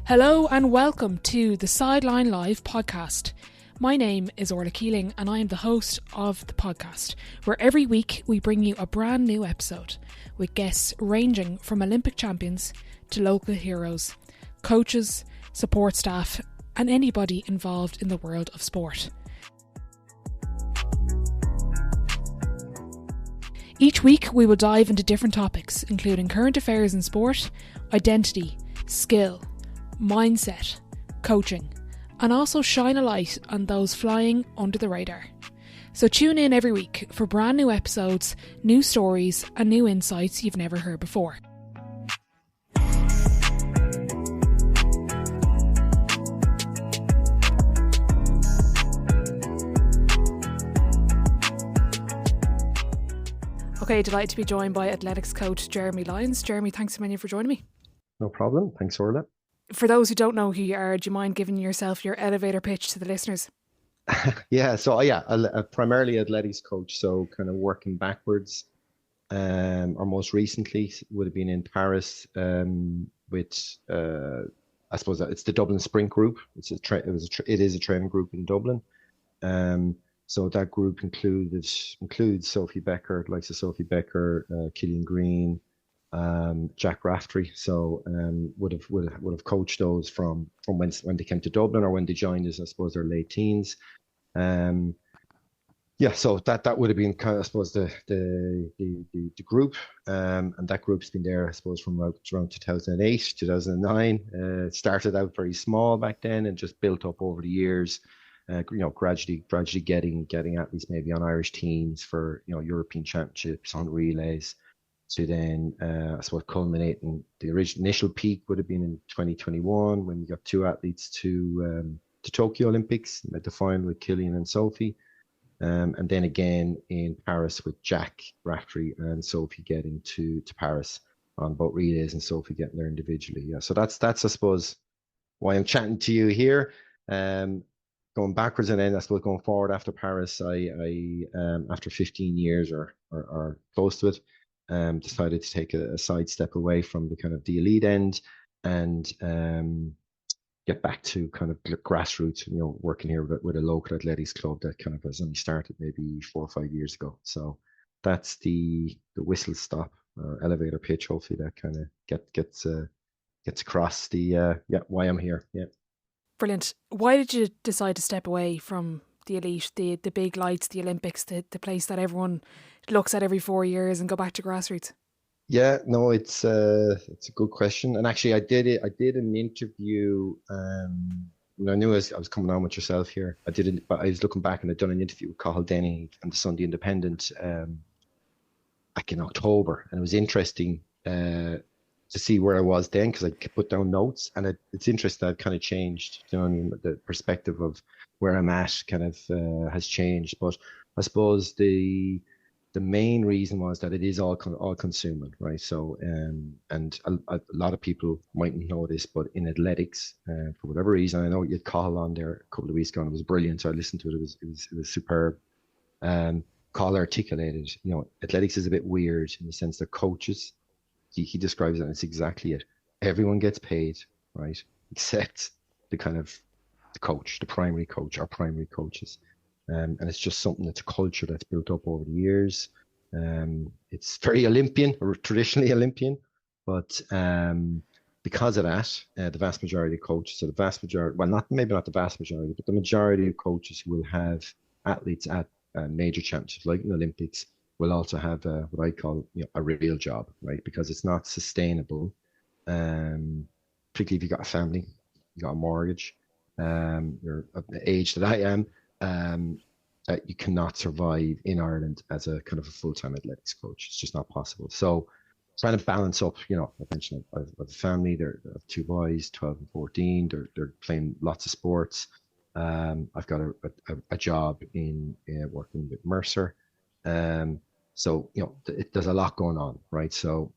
Hello and welcome to the Sideline Live Podcast. My name is Orla and I am the host of the podcast, where every week we bring you a brand new episode with guests ranging from Olympic champions to local heroes, coaches, support staff and anybody involved in the world of sport. Each week we will dive into different topics, including current affairs in sport, identity, skill, mindset, coaching, and also shine a light on those flying under the radar. So tune in every week for brand new episodes, new stories and new insights you've never heard before. Okay, delighted to be joined by athletics coach Jeremy Lyons. Jeremy, thanks a million for joining me. No problem. Thanks, Orla. For those who don't know who you are, do you mind giving yourself your elevator pitch to the listeners? I'm primarily athletics coach, so kind of working backwards. Or most recently would have been in Paris with I suppose it's the Dublin Sprint Group. It is a training group in Dublin. So that group includes Sophie Becker, likes of Sophie Becker, Killian Green, Jack Raftery. So would have coached those from when they came to Dublin or when they joined us, I suppose, their late teens. So that would have been kind of, I suppose, the group, and that group's been there, I suppose, from around 2008, 2009. It started out very small back then and just built up over the years. Gradually getting athletes maybe on Irish teams for European championships on relays. So then, I suppose, culminating the initial peak would have been in 2021 when we got two athletes to Tokyo Olympics, at the final with Killian and Sophie, and then again in Paris with Jack Raftery and Sophie getting to Paris on both relays and Sophie getting there individually. Yeah, so that's I suppose why I'm chatting to you here. Going backwards and then I suppose going forward after Paris, I after 15 years or close to it, decided to take a side step away from the kind of the elite end and get back to kind of grassroots, working here with a local athletics club that kind of has only started maybe 4 or 5 years ago. So that's the whistle stop or elevator pitch. Hopefully that kind of gets across the why I'm here. Yeah. Brilliant. Why did you decide to step away from the elite, the big lights, the Olympics, the place that everyone looks at every 4 years, and go back to grassroots? Yeah, no, it's a good question. And actually I did an interview. I knew I was coming on with yourself here. I didn't, but I was looking back and I'd done an interview with Cathal Denny and the Sunday Independent back in October, and it was interesting to see where I was then, because I put down notes, and it's interesting that I've kind of changed. The perspective of where I'm at kind of has changed. But I suppose the main reason was that it is all consuming, right? So and a lot of people mightn't know this, but in athletics, for whatever reason, I know you had Cathal on there a couple of weeks ago, and it was brilliant. So I listened to it. It was superb. Cathal articulated, athletics is a bit weird in the sense that coaches. He describes it, and it's exactly it. Everyone gets paid, right? Except the coach, the primary coach, our primary coaches. And it's just something that's a culture that's built up over the years. It's very Olympian, or traditionally Olympian, but because of that, the vast majority of coaches, maybe not the vast majority, but the majority of coaches who will have athletes at major championships, like in the Olympics, will also have what I call a real job, right? Because it's not sustainable, particularly if you've got a family, you got a mortgage, you're of the age that I am, you cannot survive in Ireland as a kind of a full-time athletics coach. It's just not possible. So trying to balance up, I mentioned I have a family, they have 2 boys, 12 and 14, they're playing lots of sports. I've got a job in working with Mercer. So, there's a lot going on, right? So,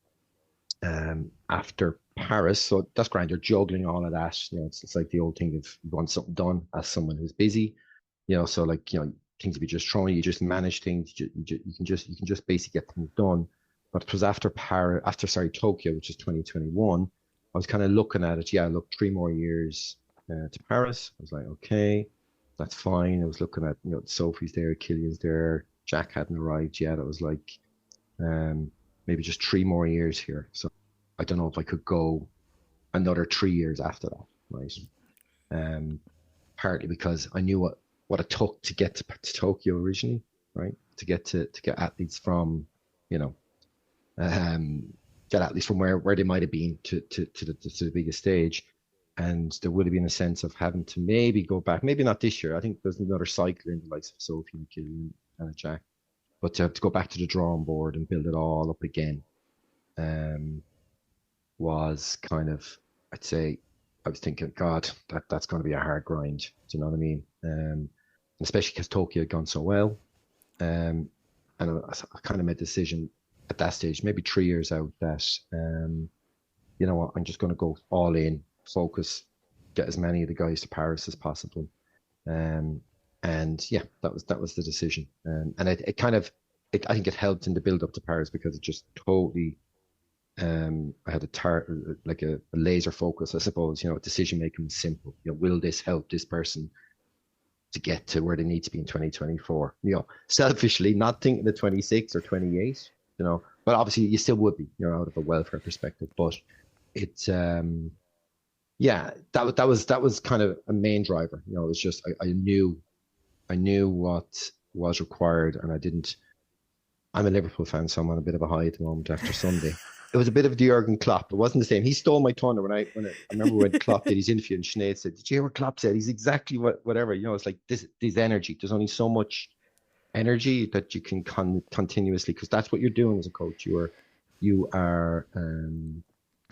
after Paris, so that's grand. You're juggling all of that. It's like the old thing of you want something done as someone who's busy, so things will be just thrown, you just manage things, you can just basically get things done. But it was after Tokyo, which is 2021, I was kind of looking at it. Yeah, look, 3 more years to Paris. I was like, okay, that's fine. I was looking at, Sophie's there, Killian's there, Jack hadn't arrived yet. I was like, maybe just 3 more years here. So I don't know if I could go another 3 years after that, right? Partly because I knew what it took to get to Tokyo originally, right? To get athletes from, get athletes from where they might have been to the biggest stage. And there would have been a sense of having to maybe go back, maybe not this year. I think there's another cycle in the likes of Sophie and Killian and Jack, but to have to go back to the drawing board and build it all up again was kind of, I'd say, I was thinking, God, that's going to be a hard grind. Do you know what I mean? Especially because Tokyo had gone so well. And I kind of made the decision at that stage, maybe 3 years out, that you know what, I'm just going to go all in, focus, get as many of the guys to Paris as possible. And yeah, that was the decision. And it kind of, I think it helped in the build up to Paris because it just totally, I had a laser focus, I suppose. Decision making was simple. Will this help this person to get to where they need to be in 2024? Selfishly, not thinking the 26 or 28. But obviously you still would be. Out of a welfare perspective. But it's yeah, that was kind of a main driver. It was just I knew what was required, and I didn't. I'm a Liverpool fan, so I'm on a bit of a high at the moment after Sunday. It was a bit of the Jurgen Klopp. It wasn't the same. He stole my thunder when I remember when Klopp did his interview and Sinead said, "Did you hear what Klopp said? He's exactly whatever." It's like this energy. There's only so much energy that you can continuously, because that's what you're doing as a coach. You are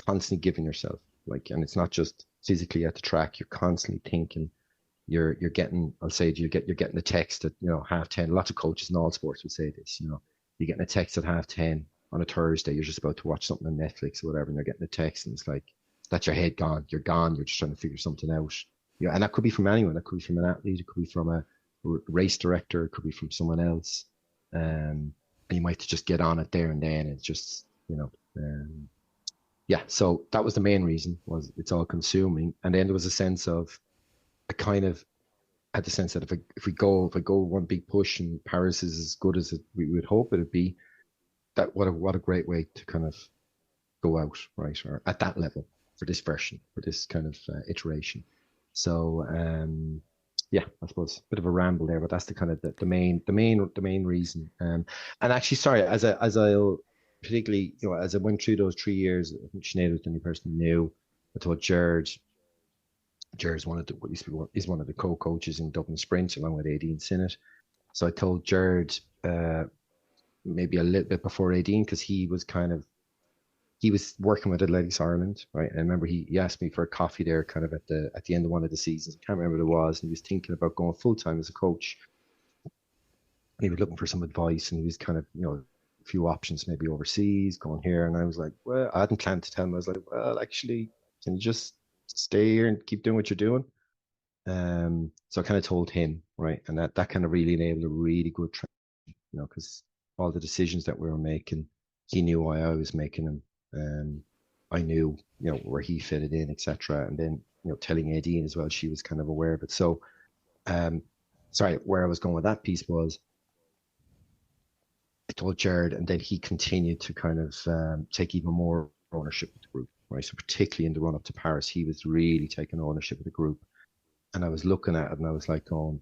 constantly giving yourself, and it's not just physically at the track. You're constantly thinking. You're getting. I'll say you're getting a text at 10:30. Lots of coaches in all sports would say this. You're getting a text at 10:30 on a Thursday. You're just about to watch something on Netflix or whatever, and you're getting a text, and it's like that's your head gone. You're gone. You're just trying to figure something out. And that could be from anyone. That could be from an athlete. It could be from a race director. It could be from someone else. And you might just get on it there and then. It's just yeah. So that was the main reason. Was it's all consuming, and then there was a sense of I kind of had the sense that if I go one big push and Paris is as good as we would hope it'd be, that what a great way to kind of go out, right, or at that level for this version, for this kind of iteration. So yeah, I suppose a bit of a ramble there, but that's the kind of the main reason. And actually, sorry, as I'll particularly as I went through those 3 years, I think Sinead was the only person who knew. I thought Jared's one of the co-coaches in Dublin Sprint along with Aideen Sinnott. So I told Jared maybe a little bit before Aideen, because he was working with Athletics Ireland, right? And I remember he asked me for a coffee there kind of at the end of one of the seasons. I can't remember what it was, and he was thinking about going full-time as a coach. He was looking for some advice, and he was kind of a few options, maybe overseas, going here. And I was like, well, I hadn't planned to tell him. I was like, well, actually, can you just stay here and keep doing what you're doing? So I kind of told him, right, and that kind of really enabled a really good train, because all the decisions that we were making, he knew why I was making them, and I knew where he fitted in, etc. And then telling Aideen as well, she was kind of aware of it. So sorry, where I was going with that piece was I told Jared, and then he continued to kind of take even more ownership of the group. Right, so particularly in the run up to Paris, he was really taking ownership of the group, and I was looking at it, and I was like, going,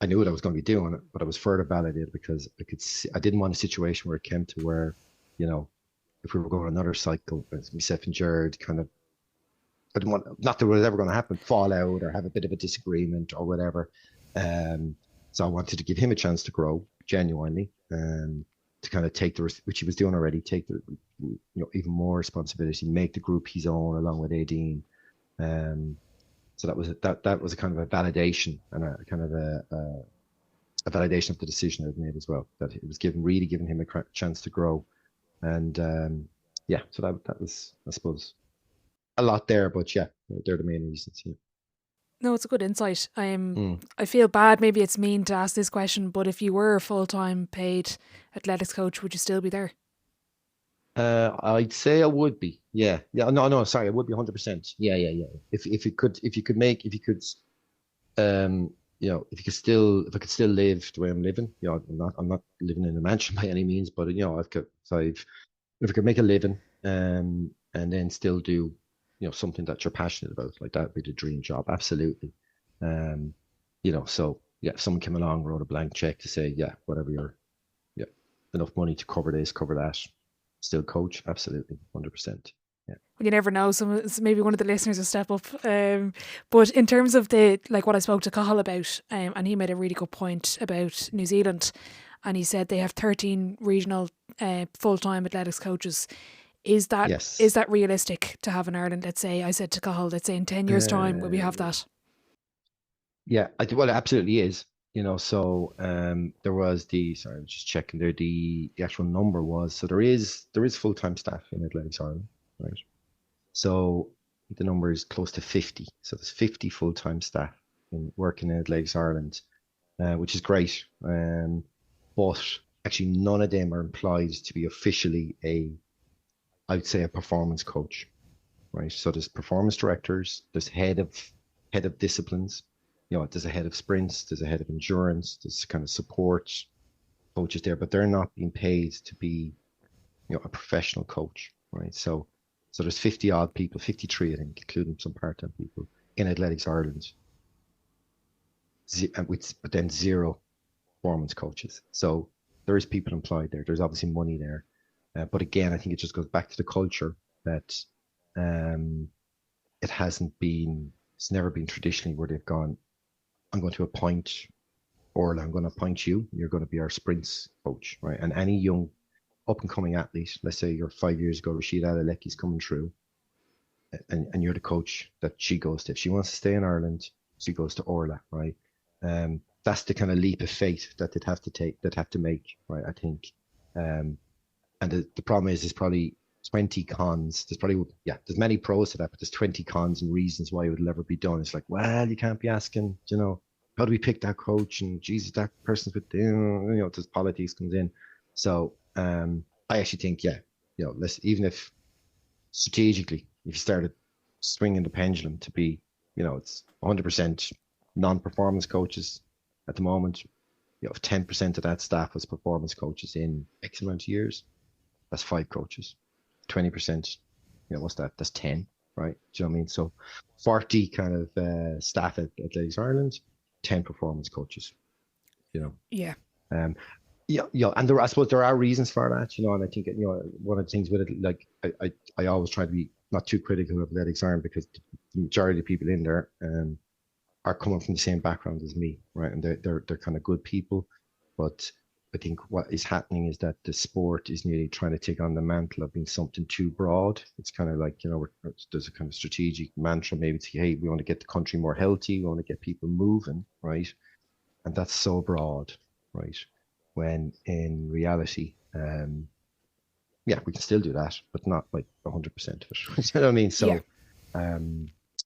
I knew what I was going to be doing, but I was further validated because I could see I didn't want a situation where it came to where, if we were going another cycle, as myself and Jared kind of, I didn't want, not that it was ever going to happen, fall out or have a bit of a disagreement or whatever. So I wanted to give him a chance to grow genuinely, to kind of take which he was doing already, take the even more responsibility, make the group his own along with Aideen. So that was a kind of a validation, and a kind of a validation of the decision I'd made as well, that it was really giving him a chance to grow. And yeah, so that was, I suppose, a lot there, but yeah, they're the main reasons. Yeah. No, it's a good insight. I feel bad, maybe it's mean to ask this question, but if you were a full-time paid athletics coach, would you still be there? I'd say I would be. Yeah. Yeah. No, no, sorry. I would be 100%. Yeah. Yeah. Yeah. If you could still, if I could still live the way I'm living, I'm not living in a mansion by any means, but if I could make a living, and then still do, something that you're passionate about, like that would be the dream job. Absolutely. Um, so yeah, if someone came along, wrote a blank check to say, yeah, whatever yeah, enough money to cover this, cover that, still coach. Absolutely. 100%. Yeah. Well, you never know. Maybe one of the listeners will step up. But in terms of what I spoke to Cathal about, and he made a really good point about New Zealand, and he said they have 13 regional full-time athletics coaches. Is that Yes. realistic to have in Ireland? Let's say, I said to Cathal, let's say in 10 years' time, will we have Uh, that? yeah, well, it absolutely is. So there was sorry, I'm just checking there. The actual number was, so there is full-time staff in Athletics Ireland, right? So the number is close to 50. So there's 50 full-time staff working in Athletics Ireland, which is great. But actually none of them are employed to be officially I would say a performance coach, right? So there's performance directors, there's head of disciplines, there's a head of sprints, there's a head of endurance, there's kind of support coaches there, but they're not being paid to be, a professional coach, right? So there's 50 odd people, 53, I think, including some part-time people in Athletics Ireland, but then zero performance coaches. So there is people employed there. There's obviously money there. But again, I think it just goes back to the culture that um, it's never been traditionally where they've gone, I'm going to appoint Orla, I'm going to appoint you, you're going to be our sprints coach, right? And any young up and coming athlete, let's say you're 5 years ago, Rashida Aleki's coming through, and you're the coach that she goes to. If she wants to stay in Ireland, she goes to Orla, right? That's the kind of leap of faith that they'd have to make, right? I think. And the problem is, there's probably 20 cons. There's many pros to that, but there's 20 cons and reasons why it would never be done. It's like, well, you can't be asking, how do we pick that coach? And Jesus, that person's with, there's politics comes in. So I actually think, yeah, even if strategically, if you started swinging the pendulum to be, it's 100% non-performance coaches at the moment. If 10% of that staff was performance coaches in X amount of years, that's 5 coaches. 20%, what's that? That's 10, right? Do you know what I mean? So 40 kind of staff at Ladies Ireland, 10 performance coaches, Yeah. Um, and I suppose there are reasons for that, and I think, one of the things with it, like, I always try to be not too critical of Athletics Ireland, because the majority of people in there are coming from the same background as me, right? And they're kind of good people, but I think what is happening is that the sport is nearly trying to take on the mantle of being something too broad. It's kind of like, there's a kind of strategic mantra maybe to, hey, we want to get the country more healthy, we want to get people moving, right? And that's so broad, right? When in reality, yeah, we can still do that, but not like 100% of it. You know what I mean? So,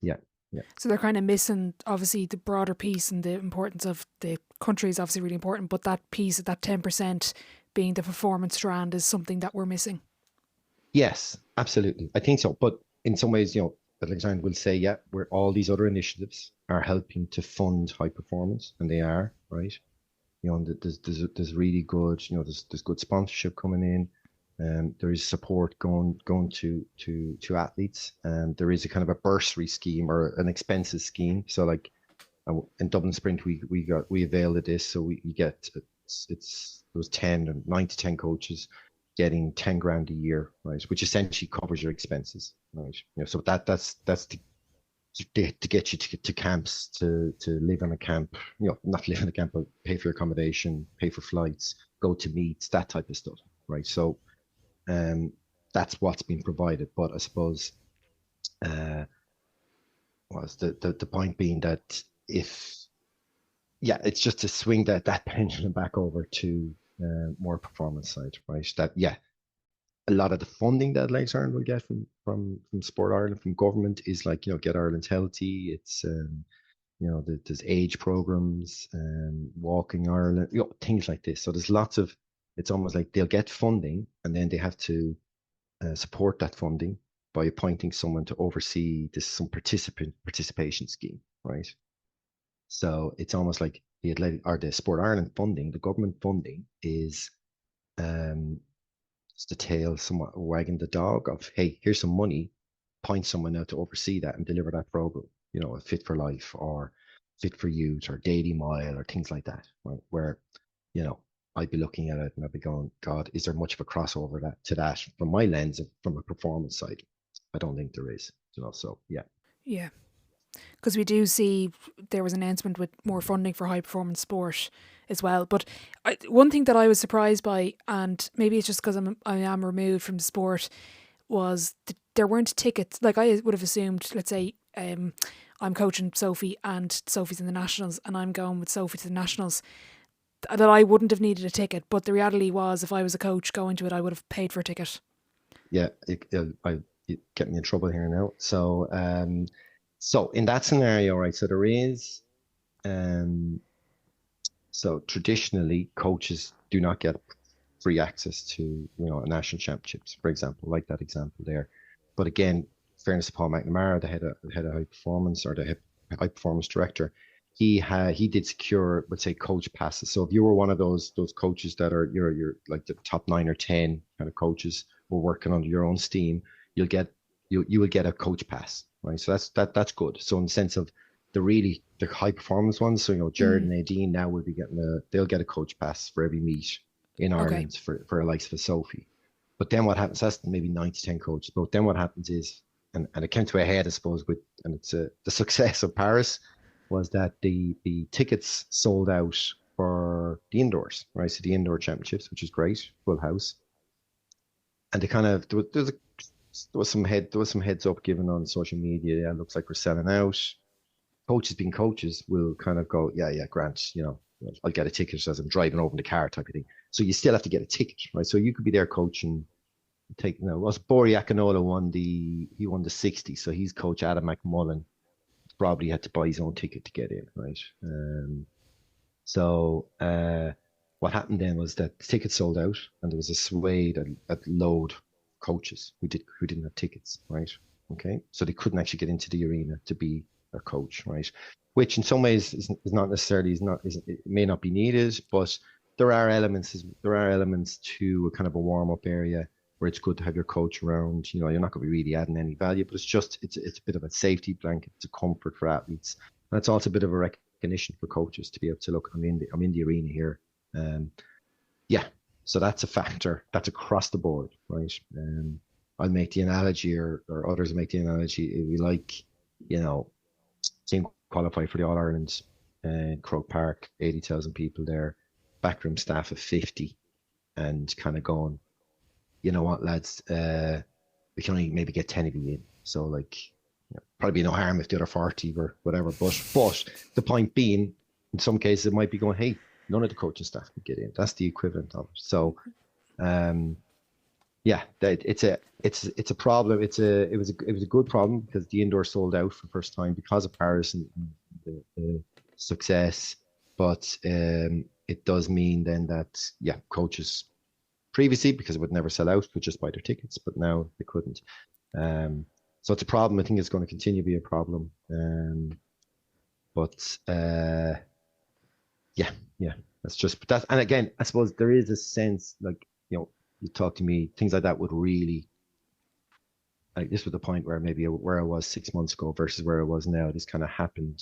yeah. Yeah. So they're kind of missing, obviously, the broader piece, and the importance of the country is obviously really important, but that piece, that 10% being the performance strand, is something that we're missing. Yes, absolutely. I think so. But in some ways, Alexander will say, yeah, where all these other initiatives are helping to fund high performance, and they are, right? There's really good, there's good sponsorship coming in. There is support going to athletes, and there is a kind of a bursary scheme or an expenses scheme. So like in Dublin Sprint, we availed of this, so we get those 10 or 9 to 10 coaches getting 10 grand a year, right, which essentially covers your expenses, right? So that's to get you to camps, to live on a camp, not live on a camp, but pay for your accommodation, pay for flights, go to meets, that type of stuff, right? So that's what's been provided. But I suppose was the point being that it's just to swing that pendulum back over to more performance side, right? That a lot of the funding that Legs Ireland will get from Sport Ireland, from government, is like, get Ireland healthy. It's there's age programs, walking Ireland, things like this. So there's lots of, it's almost like they'll get funding, and then they have to support that funding by appointing someone to oversee some participation scheme, right? So it's almost like the athletic or the Sport Ireland funding, the government funding is it's the tail somewhat wagging the dog of, hey, here's some money, point someone out to oversee that and deliver that program, a Fit for Life or Fit for Youth or Daily Mile or things like that, right? Where, I'd be looking at it and I'd be going, God, is there much of a crossover to that from my lens from a performance side? I don't think there is, so yeah. Yeah. Because we do see there was an announcement with more funding for high performance sport as well. But one thing that I was surprised by, and maybe it's just because I am removed from the sport, was there weren't tickets. Like I would have assumed, let's say I'm coaching Sophie and Sophie's in the Nationals and I'm going with Sophie to the Nationals, that I wouldn't have needed a ticket. But the reality was, if I was a coach going to it, I would have paid for a ticket. Yeah, you get me in trouble here now. So in that scenario, right, so there is, so traditionally coaches do not get free access to, a national championships, for example, like that example there. But again, fairness to Paul McNamara, the head of high performance or the high performance director, he did secure, let's say, coach passes. So if you were one of those coaches that are you're like the top 9 or 10 kind of coaches who are working under your own steam, you will get a coach pass, right? So that's good. So in the sense of the high performance ones, so Jared and Nadine now will be they'll get a coach pass for every meet in Ireland for the likes of Sophie. But then what happens? That's maybe 9 to 10 coaches. But then what happens is, and it came to a head, I suppose, it's the success of Paris was that the tickets sold out for the indoors, right? So the indoor championships, which is great, full house. And they kind of there was some heads up given on social media. Yeah, it looks like we're selling out. Coaches being coaches will kind of go, yeah, Grant, I'll get a ticket as I'm driving over in the car type of thing. So you still have to get a ticket, right? So you could be there coaching. Was Bori Akinola won the 60, so he's coach Adam McMullen. Probably had to buy his own ticket to get in, right? So what happened then was that the tickets sold out, and there was a swathe, a load of coaches who didn't have tickets, right? Okay, so they couldn't actually get into the arena to be a coach, right? Which in some ways is not necessarily it may not be needed, but there are elements to a kind of a warm up area where it's good to have your coach around. You're not going to be really adding any value, but it's a bit of a safety blanket, it's a comfort for athletes, and it's also a bit of a recognition for coaches to be able to look. I'm in the arena here, so that's a factor. That's across the board, right? I'll make the analogy, or others make the analogy. If we like, team qualify for the All Ireland in Croke Park, 80,000 people there, backroom staff of 50, and kind of going, you know what, lads, we can only maybe get 10 of you in. So probably no harm if the other 40 or whatever. But the point being, in some cases, it might be going, hey, none of the coaching staff can get in. That's the equivalent of it. So, it's a problem. It was a good problem because the indoor sold out for the first time because of Paris and the success. But it does mean then that coaches previously, because it would never sell out, could just buy their tickets, but now they couldn't. So it's a problem. I think it's going to continue to be a problem. That's just that. And again, I suppose there is a sense you talk to me, things like that would really, like, this was the point where maybe where I was 6 months ago versus where I was now. This kind of happened.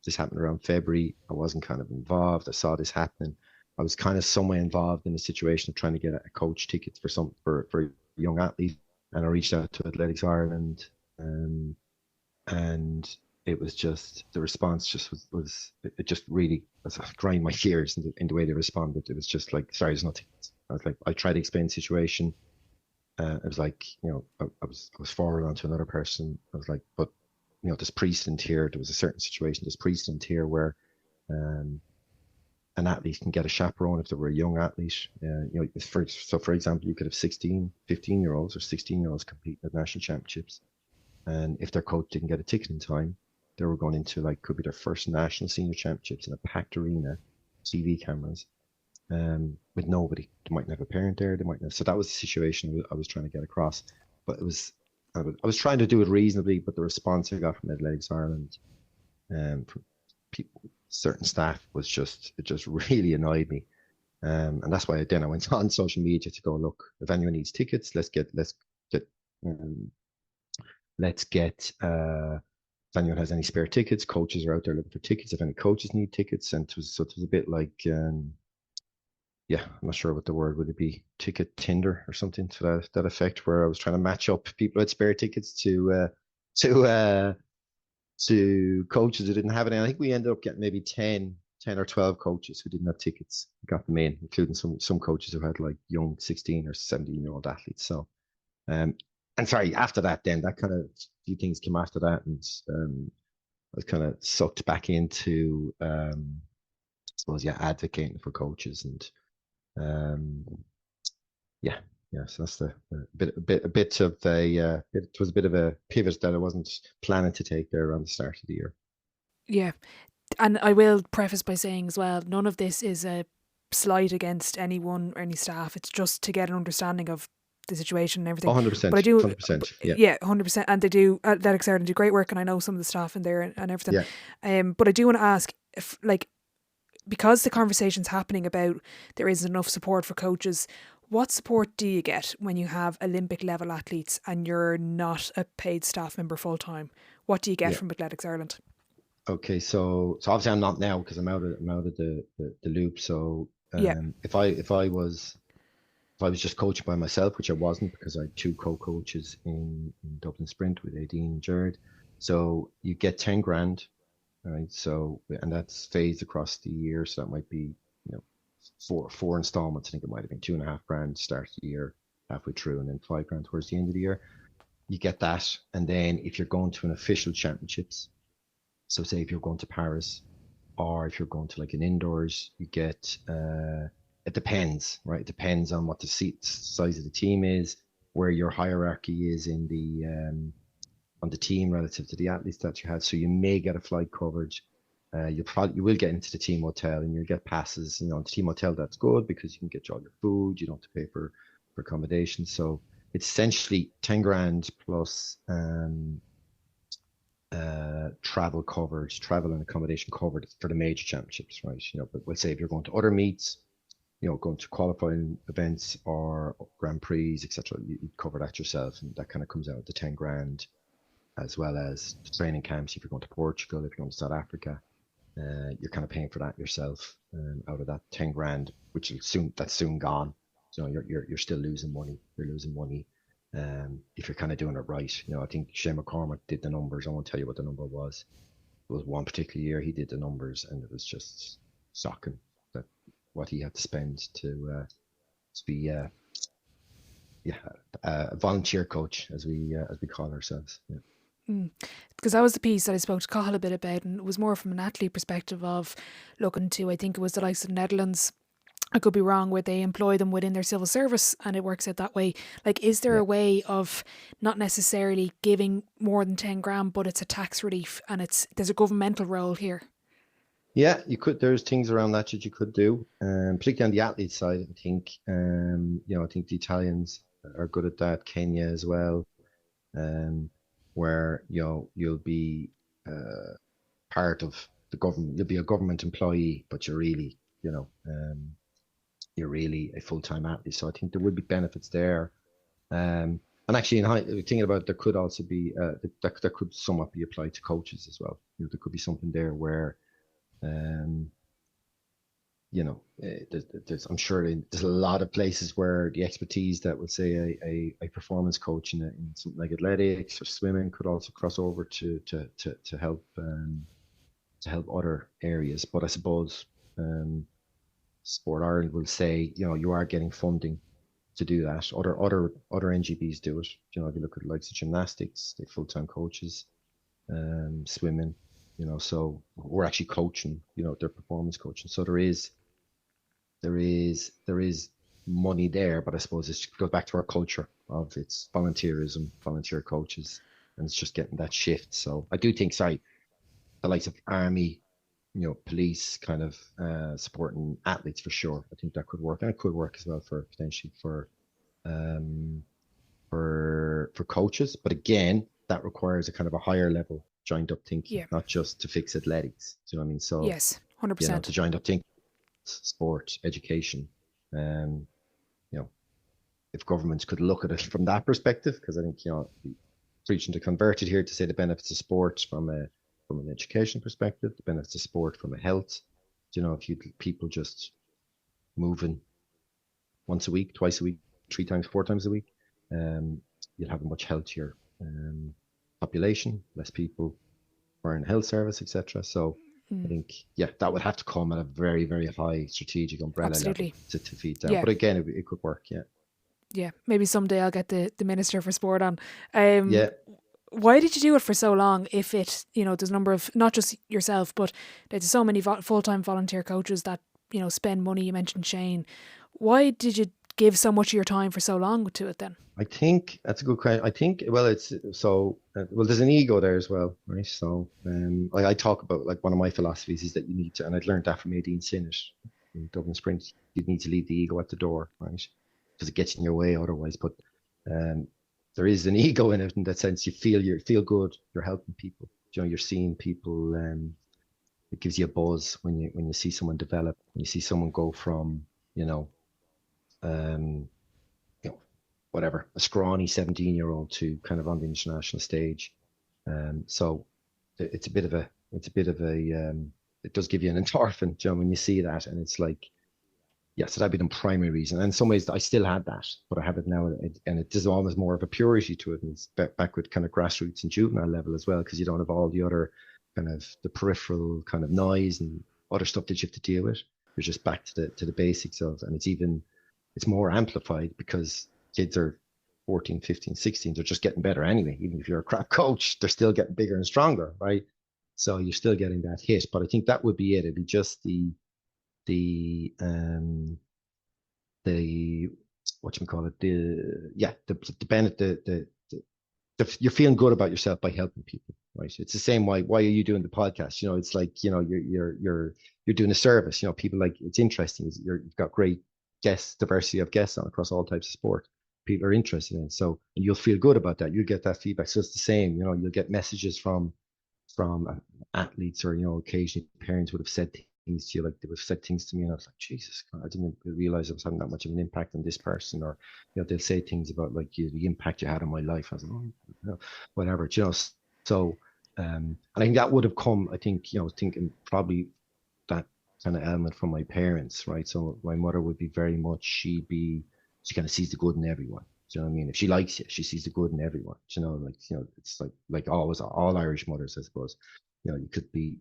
This happened around February. I wasn't kind of involved. I saw this happening. I was kind of somewhere involved in the situation of trying to get a coach ticket for a young athlete, and I reached out to Athletics Ireland, and it was just, the response just was it just really was grind my gears in the way they responded. It was just like, sorry, there's no tickets. I was like, I tried to explain the situation. It was like, I was forwarded onto another person. I was like, but there's precedent here. There was a certain situation. There's precedent here where an athlete can get a chaperone if they were a young athlete. For example, you could have 15-year-olds or 16-year-olds compete at national championships, and if their coach didn't get a ticket in time, they were going into could be their first national senior championships in a packed arena, TV cameras, with nobody. They mightn't have a parent there. They mightn't have. So that was the situation I was trying to get across. But I was trying to do it reasonably, but the response I got from Athletics Ireland, from people, certain staff, it just really annoyed me. And that's why then I went on social media to go, look, if anyone needs tickets, um, let's get if anyone has any spare tickets, coaches are out there looking for tickets. If any coaches need tickets, and it was a bit like, yeah, I'm not sure what the word would it be, ticket Tinder or something to that effect, where I was trying to match up people who had spare tickets to coaches who didn't have any. I think we ended up getting maybe 10 or 12 coaches who didn't have tickets. We got them in, including some coaches who had like young 16 or 17-year-old athletes. So, and sorry, after that, then that kind of few things came after that, and I was kind of sucked back into, I suppose, yeah, advocating for coaches, and yeah, so that's a bit of it was a bit of a pivot that I wasn't planning to take there around the start of the year. Yeah. And I will preface by saying as well, none of this is a slight against anyone or any staff. It's just to get an understanding of the situation and everything. 100%. But I do, 100%. yeah, 100%. And they do, Athletics Ireland do great work, and I know some of the staff in there and everything. Yeah. But I do want to ask, if, like, because the conversation's happening about there isn't enough support for coaches, what support do you get when you have Olympic level athletes and you're not a paid staff member full time? What do you get from Athletics Ireland? Okay, so obviously I'm not now because I'm out of the loop. So if I was just coaching by myself, which I wasn't, because I had two co-coaches in Dublin Sprint with Aideen and Jared. So you get 10 grand, right? So, and that's phased across the year. So that might be, four installments. I think it might have been 2.5 grand start of the year, halfway through, and then 5 grand towards the end of the year. You get that. And then if you're going to an official championships, so say if you're going to Paris, or if you're going to like an indoors, you get, it depends, right? It depends on what the size of the team is, where your hierarchy is in on the team relative to the athletes that you have. So you may get a flight coverage. You will get into the team hotel, and you'll get passes. The team hotel, that's good because you can get all your food. You don't have to pay for accommodation. So it's essentially 10 grand plus travel coverage, travel and accommodation covered for the major championships, right? But we'll say if you're going to other meets, going to qualifying events or Grand Prix, etc., you cover that yourself, and that kind of comes out to 10 grand, as well as training camps. If you're going to Portugal, if you're going to South Africa, you're kind of paying for that yourself, out of that 10 grand, which that's soon gone. So you're still losing money. You're losing money. If you're kind of doing it right. I think Shane McCormack did the numbers. I won't tell you what the number was. It was one particular year he did the numbers, and it was just shocking that what he had to spend to be a volunteer coach, as we call ourselves. Yeah. Because that was the piece that I spoke to Cathal a bit about, and it was more from an athlete perspective of looking to, I think it was the likes of the Netherlands, I could be wrong, where they employ them within their civil service and it works out that way. Like, is there a way of not necessarily giving more than 10 grand, but it's a tax relief and there's a governmental role here? Yeah, you could. There's things around that you could do, particularly on the athlete side. I think, I think the Italians are good at that. Kenya as well, where you'll be part of the government. You'll be a government employee, but you're really, you're really a full-time athlete. So I think there would be benefits there. And actually, thinking about it, there could also be that could somewhat be applied to coaches as well. There could be something there where. I'm sure there's a lot of places where the expertise that would say a performance coach in something like athletics or swimming could also cross over to help other areas. But I suppose Sport Ireland will say you are getting funding to do that. Other NGBs do it. If you look at the likes of gymnastics, they full-time coaches, swimming. So we're actually coaching, their performance coaching. So there is money there, but I suppose it goes back to our culture of its volunteerism, volunteer coaches, and it's just getting that shift. So I do think, the likes of Army, police kind of supporting athletes for sure. I think that could work, and it could work as well for potentially um, for coaches. But again, that requires a kind of a higher level joined up thinking, not just to fix athletics. Do you know what I mean? So yes, 100%. To joined up thinking, sport, education. If governments could look at it from that perspective, because I think preaching to converted here to say the benefits of sport from an education perspective, the benefits of sport from a health. If people just moving once a week, twice a week, 3 times, 4 times a week, you'll have a much healthier population, less people are in health service, etc. So I think, that would have to come at a very, very high strategic umbrella level to feed down. But again, it could work, Yeah, maybe someday I'll get the Minister for Sport on. Why did you do it for so long if it, there's a number of, not just yourself, but there's so many full-time volunteer coaches that, spend money. You mentioned Shane. Why did you give so much of your time for so long to it then? I think that's a good question. I think, there's an ego there as well, right? So I talk about, like, one of my philosophies is that you need to, and I'd learned that from Nadine Sinnott in Dublin Sprint, you need to leave the ego at the door, right? Because it gets in your way otherwise. But there is an ego in it in that sense. You feel good. You're helping people. You're seeing people. It gives you a buzz when you see someone develop. When you see someone go from whatever, a scrawny 17-year-old to kind of on the international stage. So it's a bit of a it does give you an endorphin, when you see that, and it's like. Yeah, so that'd be the primary reason. And in some ways, I still had that, but I have it now, and it is almost more of a purity to it. And it's back with kind of grassroots and juvenile level as well, because you don't have all the other kind of the peripheral kind of noise and other stuff that you have to deal with. You're just back to the basics of, and it's more amplified because kids are 14, 15, 16. They're just getting better anyway. Even if you're a crap coach, they're still getting bigger and stronger, right? So you're still getting that hit. But I think that would be it. It'd be just the whatchamacallit, the benefit, you're feeling good about yourself by helping people, right? It's the same why are you doing the podcast? It's like, you're doing a service. People, like, it's interesting. You've got great guests, diversity of guests on across all types of sport. People are interested in it. So, and you'll feel good about that. You'll get that feedback. So it's the same, you'll get messages from athletes, or, occasionally parents would have said things to you, like they would have said things to me, and I was like, Jesus God, I didn't realize I was having that much of an impact on this person. Or they'll say things about, like, the impact you had on my life. I was like, whatever, so and I think that would have come, I think, thinking probably that kind of element from my parents, right? So my mother would be very much, she kind of sees the good in everyone. Do you know what I mean? If she likes you, she sees the good in everyone. It's like always, all Irish mothers, I suppose. You could be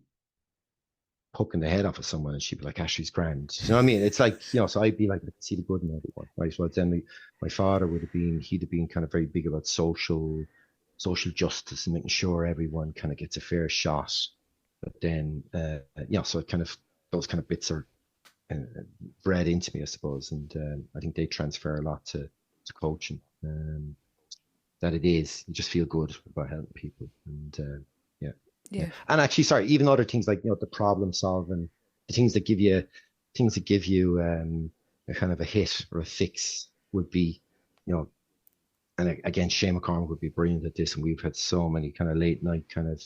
poking the head off of someone and she'd be like, Ashley's grand. You know what I mean? It's like, so I'd be like, I see the good in everyone, right? So then my father he'd have been kind of very big about social justice and making sure everyone kind of gets a fair shot. But then, so it kind of, those kind of bits are bred into me, I suppose. And I think they transfer a lot to coaching. That it is, you just feel good about helping people. And yeah. And actually, sorry, even other things like, the problem solving, the things that give you a kind of a hit or a fix would be, and again, Shane McCormick would be brilliant at this. And we've had so many kind of late night kind of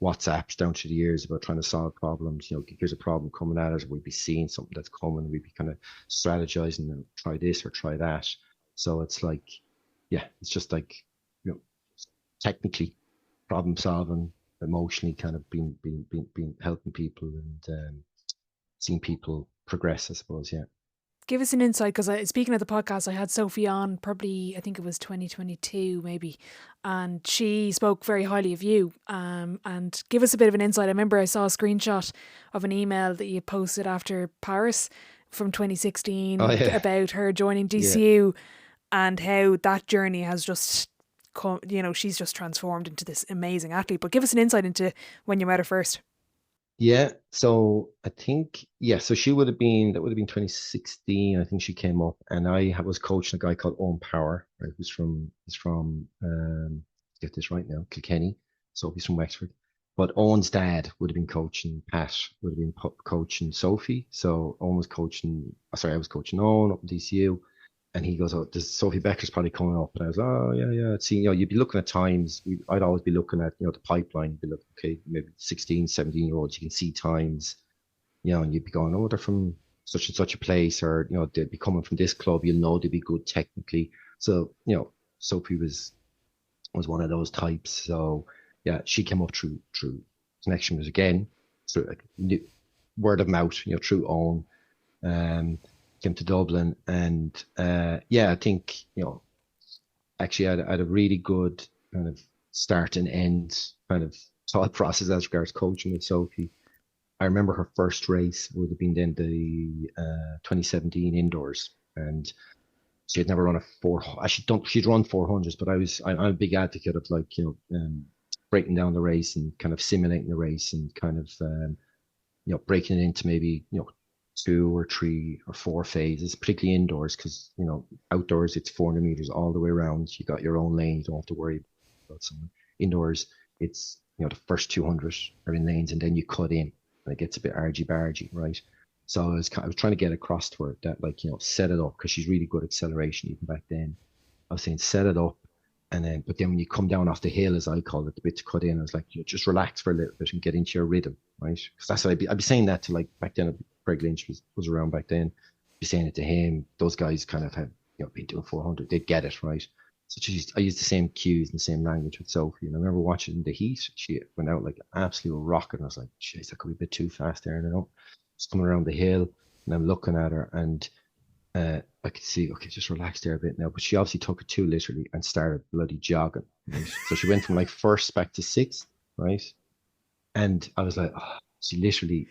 WhatsApps down through the years about trying to solve problems. Here's a problem coming at us, or we'd be seeing something that's coming, we'd be kind of strategizing and try this or try that. So it's like, it's just like, technically problem solving, emotionally kind of being helping people and seeing people progress, I suppose. Give us an insight, because speaking of the podcast, I had Sophie on probably, I think it was 2022 maybe, and she spoke very highly of you, and give us a bit of an insight. I remember I saw a screenshot of an email that you posted after Paris from 2016 about her joining DCU and how that journey has just she's just transformed into this amazing athlete. But give us an insight into when you met her first. Yeah, so I think, so that would have been 2016. I think she came up, and I was coaching a guy called Owen Power, right, he's from get this right now, Kilkenny. So he's from Wexford. But Owen's dad would have been coaching Pat, would have been coaching Sophie. So Owen was coaching, sorry, I was coaching Owen up in DCU. And he goes, oh, this Sophie Becker's probably coming up. And I was, oh, yeah, yeah. See, you'd be looking at times. I'd always be looking at, the pipeline. You'd be looking, okay, maybe 16, 17-year-olds. You can see times, and you'd be going, oh, they're from such and such a place, or, they'd be coming from this club. You'll know they'd be good technically. So, Sophie was one of those types. So, yeah, she came up through connection was again, through word of mouth, through Owen. Came to Dublin, and I think actually I had a really good kind of start and end kind of thought process as regards coaching with Sophie. I remember her first race would have been then the 2017 indoors, and she had never run she'd run 400s, but I'm a big advocate of breaking down the race and kind of simulating the race and kind of breaking it into maybe 2 or 3 or 4 phases, particularly indoors, because outdoors it's 400 meters all the way around. You got your own lane, you don't have to worry about something. Indoors, it's the first 200 are in lanes, and then you cut in, and it gets a bit argy-bargy, right? So I was trying to get across to her that set it up, because she's really good at acceleration even back then. I was saying set it up, but then when you come down off the hill, as I call it, the bit to cut in, I was like, just relax for a little bit and get into your rhythm, right? Because that's what I'd be saying that to, back then. Craig Lynch was around back then. Be saying it to him. Those guys kind of had been doing 400. They'd get it, right. So I used the same cues and the same language with Sophie. And I remember watching the heat. She went out like an absolute rocket. And I was like, jeez, that could be a bit too fast there. And she's coming around the hill, and I'm looking at her, and I could see, okay, just relax there a bit now. But she obviously took it too literally and started bloody jogging. Right? So she went from first back to 6th, right? And I was like, oh, she literally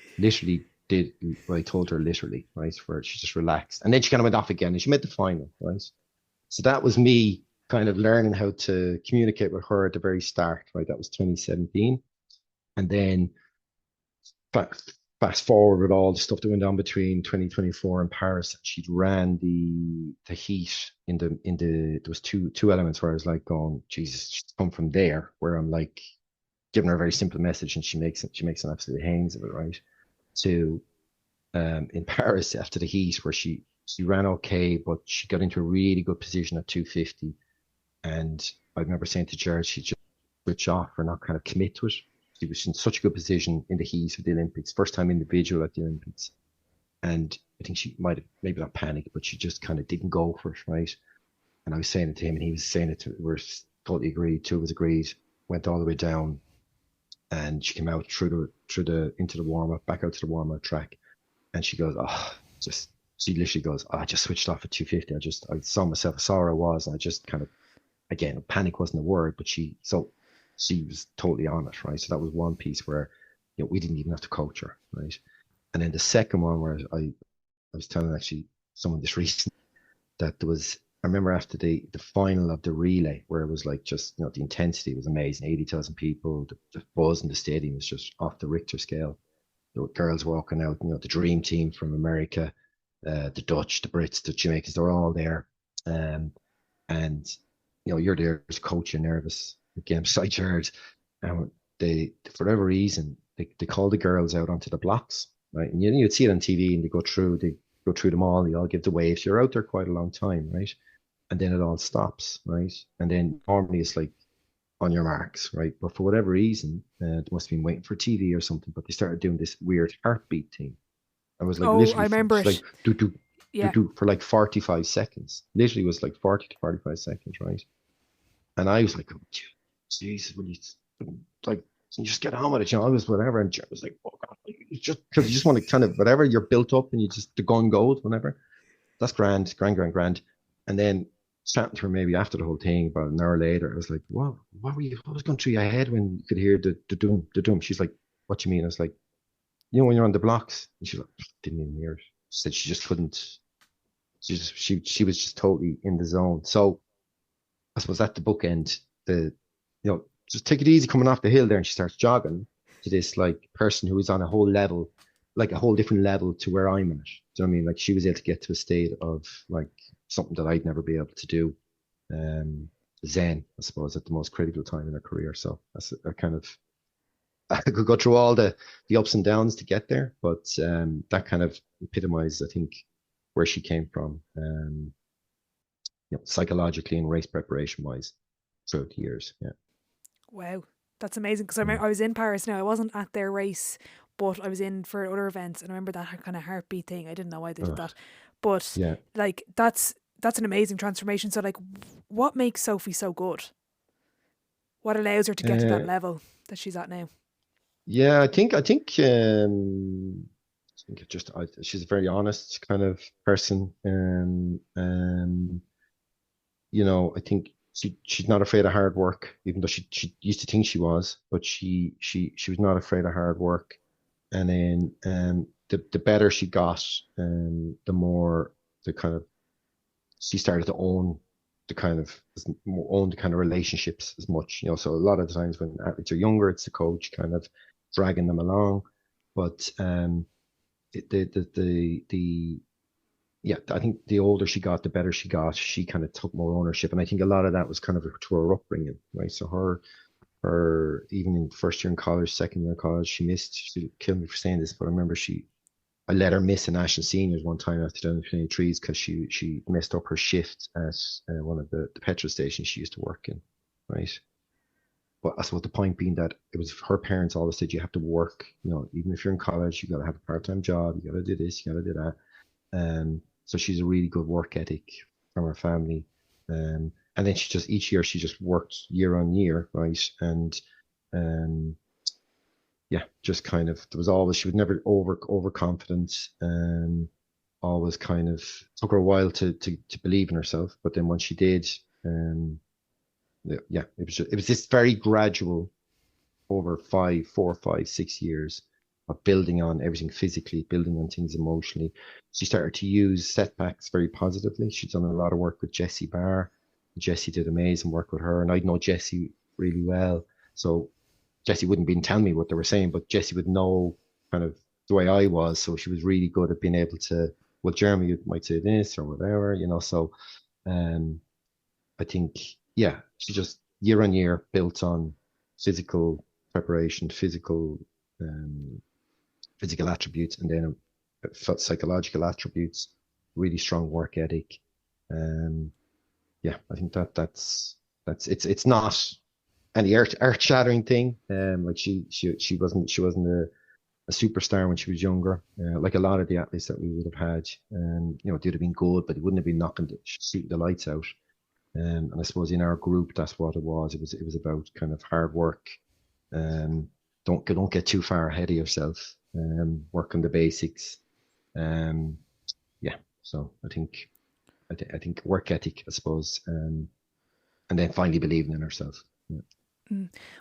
did what I told her, literally, right? Where she just relaxed, and then she kind of went off again, and she made the final, right? So that was me kind of learning how to communicate with her at the very start, right? That was 2017, and then fast forward with all the stuff that went on between 2024 and Paris. She'd ran the heat in the there was two elements where I was like going, Jesus, she's come from there, where I'm like giving her a very simple message, and she makes an absolute haines of it, right? To in Paris after the heat, where she ran okay, but she got into a really good position at 250, and I remember saying to Jared, she just switch off or not kind of commit to it. She was in such a good position in the heat of the Olympics, first time individual at the Olympics, and I think she might have maybe not panicked, but she just kind of didn't go for it, right? And I was saying it to him, and he was saying it to me. We're totally agreed. Two of us agreed. Went all the way down, and she came out into the warm up, back out to the warm up track, and she goes, she literally goes, I just switched off at 250. I saw myself, I saw where I was, and I just kind of, again, panic wasn't a word, but she was totally on it, right? So that was one piece where, we didn't even have to coach her, right? And then the second one where I was telling actually someone this recently that there was, I remember after the final of the relay, where it was like just, the intensity was amazing. 80,000 people, the buzz in the stadium was just off the Richter scale. There were girls walking out, the dream team from America, the Dutch, the Brits, the Jamaicans, they're all there. And, you're there as a coach, you're nervous. Again, beside Jared, and they, for whatever reason, they call the girls out onto the blocks, right? And you'd see it on TV, and they go through them all, they all give the waves. You're out there quite a long time, right? And then it all stops, right? And then normally it's like on your marks, right? But for whatever reason, they must have been waiting for TV or something, but they started doing this weird heartbeat thing. I was like, literally, I remember it. Like, do for like 45 seconds. Literally was like 40 to 45 seconds, right? And I was like, oh, Jesus, will you just get on with it? I was whatever. And Jared was like, oh God, just because you just want to kind of whatever, you're built up and the gun goes, whatever. That's grand. And then chatting to her maybe after the whole thing, about an hour later, I was like, what was going through your head when you could hear the doom? She's like, what do you mean? I was like, when you're on the blocks. And she's like, didn't even hear it. She said she just couldn't. She was just totally in the zone. So I suppose at the bookend, just take it easy coming off the hill there, and she starts jogging to this like person who is on a whole level, like a whole different level to where I'm at. Do you know what I mean? Like she was able to get to a state of like something that I'd never be able to do. Zen, I suppose, at the most critical time in her career. So that's I could go through all the ups and downs to get there, but that kind of epitomized, I think, where she came from, psychologically and race preparation wise throughout the years. Yeah. Wow, that's amazing. Because I was in Paris now. I wasn't at their race, but I was in for other events, and I remember that kind of heartbeat thing. I didn't know why they did that, but Yeah. like that's an amazing transformation. So like, what makes Sophie so good? What allows her to get to that level that she's at now? Yeah, I think she's a very honest kind of person, I think she's not afraid of hard work, even though she used to think she was, but she was not afraid of hard work. And then the better she got, the more the kind of she started to own the kind of relationships as much, so a lot of the times when athletes are younger, it's the coach kind of dragging them along. But I think the older she got, the better she got. She kind of took more ownership, and I think a lot of that was kind of to her upbringing, right? So her even in first year in college, second year in college, she missed. She killed me for saying this, but I remember I let her miss a national seniors one time after doing the 23s because she messed up her shift at one of the petrol stations she used to work in, right? But I suppose the point being that it was her parents always said you have to work, even if you're in college, you got to have a part-time job, you got to do this, you got to do that. So she's a really good work ethic from her family. And then each year she just worked year on year, right? And just kind of, there was always, she was never overconfident, and always kind of took her a while to believe in herself. But then once she did, it was this very gradual over 4, 5, 6 years of building on everything physically, building on things emotionally. She started to use setbacks very positively. She's done a lot of work with Jessie Barr. Jessie did amazing work with her, and I know Jessie really well. So Jessie wouldn't be telling me what they were saying, but Jessie would know kind of the way I was. So she was really good at being able to, well, Jeremy, you might say this or whatever, So I think, she just year on year built on physical preparation, physical attributes, and then psychological attributes, really strong work ethic. I think that's it's not any earth shattering thing. Like she wasn't a superstar when she was younger. Like a lot of the athletes that we would have had, they would have been good, but they wouldn't have been shooting the lights out. And I suppose in our group, that's what it was. It was about kind of hard work. Don't get too far ahead of yourself. Work on the basics. So I think work ethic, I suppose, and then finally believing in herself. Yeah.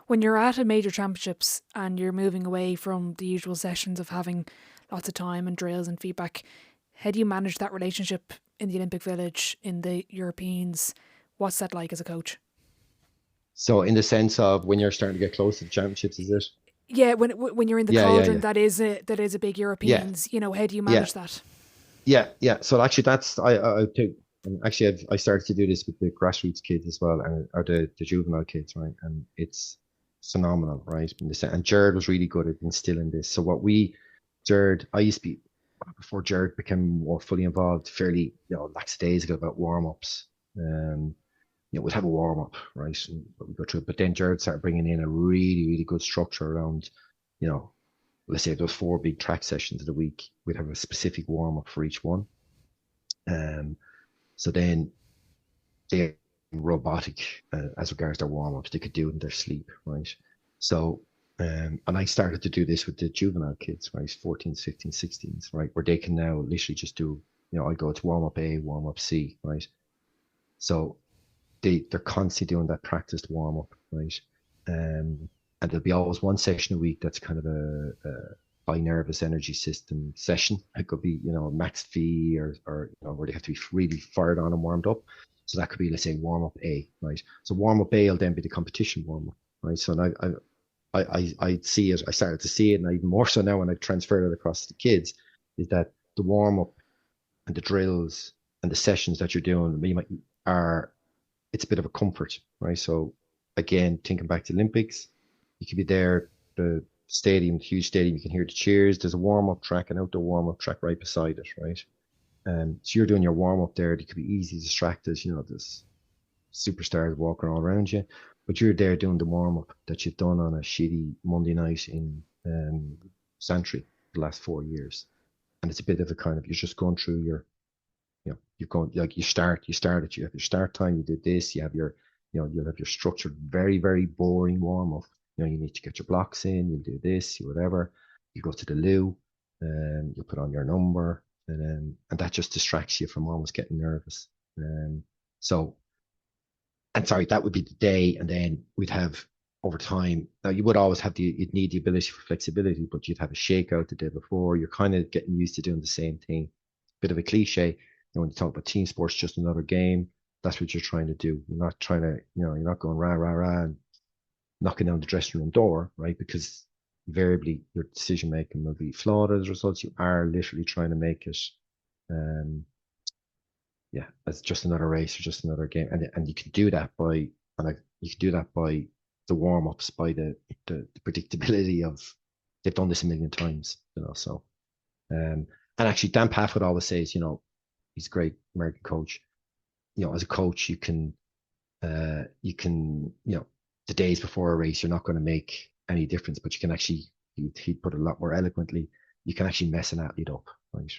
When you're at a major championships and you're moving away from the usual sessions of having lots of time and drills and feedback, how do you manage that relationship in the Olympic Village, in the Europeans? What's that like as a coach? So in the sense of when you're starting to get close to the championships, is it? Yeah, when you're in the cauldron, that is a big Europeans. How do you manage that? Yeah. So actually, I think. Actually, I started to do this with the grassroots kids as well, or the juvenile kids, right? And it's phenomenal, right? And Jared was really good at instilling this. So I used to be, before Jared became more fully involved, fairly, lackadaisical about warm-ups. We'd have a warm-up, right? And we go through it. But then Jared started bringing in a really, really good structure around, let's say those 4 big track sessions of the week. We'd have a specific warm-up for each one. So then they're robotic as regards their warm-ups. They could do it in their sleep, right? So, and I started to do this with the juvenile kids, right? 14s, 15s, 16s, right? Where they can now literally just do, I go to warm-up A, warm-up C, right? So they're constantly doing that practiced warm-up, right? And there'll be always one session a week that's kind of a high nervous energy system session. It could be, max V or where they have to be really fired on and warmed up. So that could be, let's say, warm up A, right? So warm up A will then be the competition warm up, right? So I see it. I started to see it, and even more so now when I transferred it across to the kids, is that the warm up and the drills and the sessions that you're doing it's a bit of a comfort, right? So again, thinking back to Olympics, you could be there the stadium, huge stadium, you can hear the cheers. There's a warm-up track, an outdoor warm-up track right beside it, right? So you're doing your warm-up there. They could be easily distracted, you know, there's superstars walking all around you, but you're there doing the warm-up that you've done on a shitty Monday night in Santry the last 4 years. And it's a bit of a kind of, you're just going through your, you know, you're going, like you have your start time, you do this, you have your, you know, you'll have your structured, very, very boring warm-up. You know, you need to get your blocks in, you'll do this, you whatever. You go to the loo, and you put on your number, and that just distracts you from almost getting nervous. So, and sorry, that would be the day, and then we'd have over time. Now you would always have you'd need the ability for flexibility, but you'd have a shakeout the day before. You're kind of getting used to doing the same thing. Bit of a cliche, you know, when you talk about team sports, just another game. That's what you're trying to do. You're not trying to, you know, you're not going rah rah rah and knocking down the dressing room door, right? Because invariably your decision making will be flawed as a result. You are literally trying to make it, as just another race or just another game, and you can do that by, you can do that by the warm ups, by the predictability of they've done this a million times, you know. So, and actually, Dan Paff would always say, you know, he's a great American coach. You know, as a coach, you can, you know, the days before a race, you're not going to make any difference, but you can actually, he'd put it a lot more eloquently, you can actually mess an athlete up, right?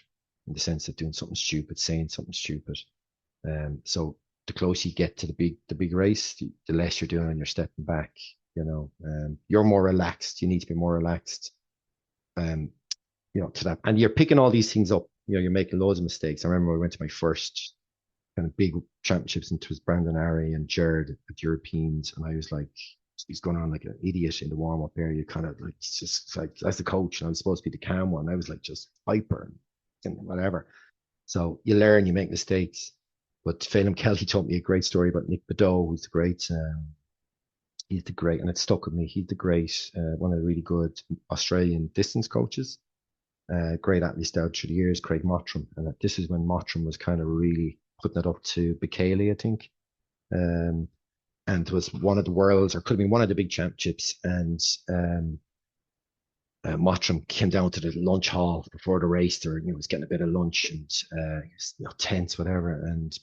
In the sense of doing something stupid, saying something stupid. So the closer you get to the big race, the less you're doing and you're stepping back, you know. You're more relaxed. You need to be more relaxed, you know, to that. And you're picking all these things up, you know, you're making loads of mistakes. I remember I went to my first kind of big championships, and it was Brandon Ari and Jared at Europeans, and I was like, he's going on like an idiot in the warm-up area, kind of like, just like, as the coach, and I was supposed to be the calm one, I was like just hyper and whatever. So you learn, you make mistakes. But Phelim Kelly told me a great story about Nick Bedeau, who's the great, and it stuck with me. He's the great, one of the really good Australian distance coaches, great athlete out through the years, Craig Mottram. And this is when Mottram was kind of really putting it up to Bekele, I think. And it was one of the world's, or could have been one of the big championships. And Mottram came down to the lunch hall before the race. There, you know, was getting a bit of lunch, and you know, tents, whatever. And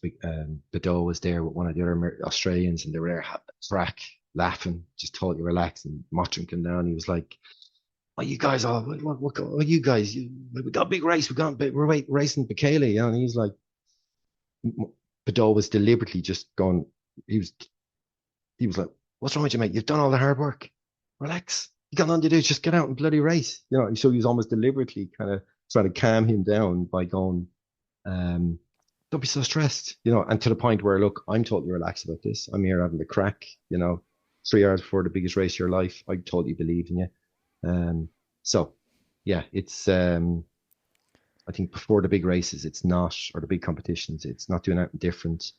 Bedeau was there with one of the other Australians, and they were there having a crack, laughing, just totally relaxed. And Mottram came down. He was like, "Oh, you guys all, what you guys? We got a big race. We're racing Bekele." You know, and he's like, Bedeau was deliberately just going. He was like, "What's wrong with you, mate? You've done all the hard work. Relax. You got nothing to do. Just get out and bloody race." You know, so he was almost deliberately kind of trying to calm him down by going, "Don't be so stressed," you know, and to the point where, look, I'm totally relaxed about this. I'm here having the crack, you know, 3 hours before the biggest race of your life. I totally believe in you. So yeah, it's, I think before the big races, it's not, or the big competitions, it's not doing anything different,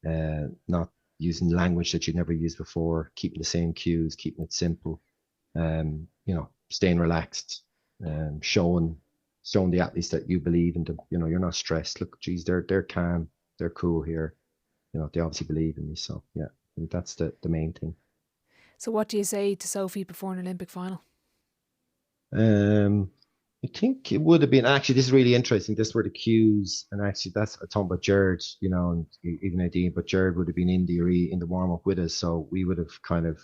not using language that you've never used before, keeping the same cues, keeping it simple, you know, staying relaxed, showing the athletes that you believe in them. You know, you're not stressed. Look, geez, they're calm, they're cool here. You know, they obviously believe in me. So yeah, I think that's the main thing. So what do you say to Sophie before an Olympic final? I think it would have been, actually, this is really interesting. This were the cues, and actually that's, I talked about Jared, you know, and even Nadine, but Jared would have been in the warm up with us. So we would have kind of,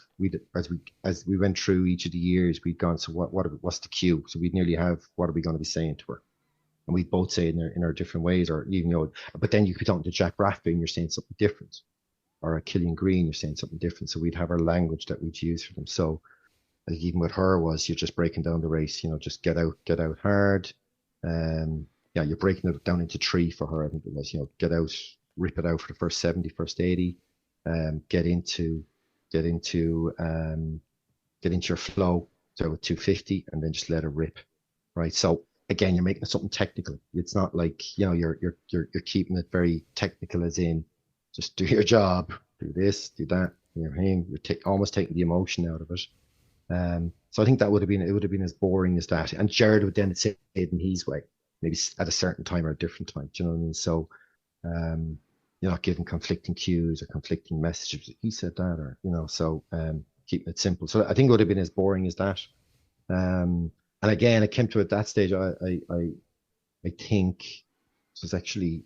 as we went through each of the years, we'd gone, so what's the cue? So we'd nearly have, what are we going to be saying to her? And we'd both say it in our different ways, or even, you know, but then you could talk to Jack Rathby and you're saying something different, or Killian Green, you're saying something different. So we'd have our language that we'd use for them. So I think even with her was, you're just breaking down the race, you know, just get out hard. Yeah, you're breaking it down into 3 for her. I think it was, you know, get out, rip it out for the first 70, first 80, get into your flow, so with 250, and then just let it rip, right? So again, you're making it something technical. It's not like, you know, you're keeping it very technical, as in just do your job, do this, do that. You're almost taking the emotion out of it. So I think it would have been as boring as that. And Jared would then say it in his way, maybe at a certain time or a different time. Do you know what I mean? So, you're not giving conflicting cues or conflicting messages. He said that, or, you know, so, keeping it simple. So I think it would have been as boring as that. And again, it came to at that stage. I think it was actually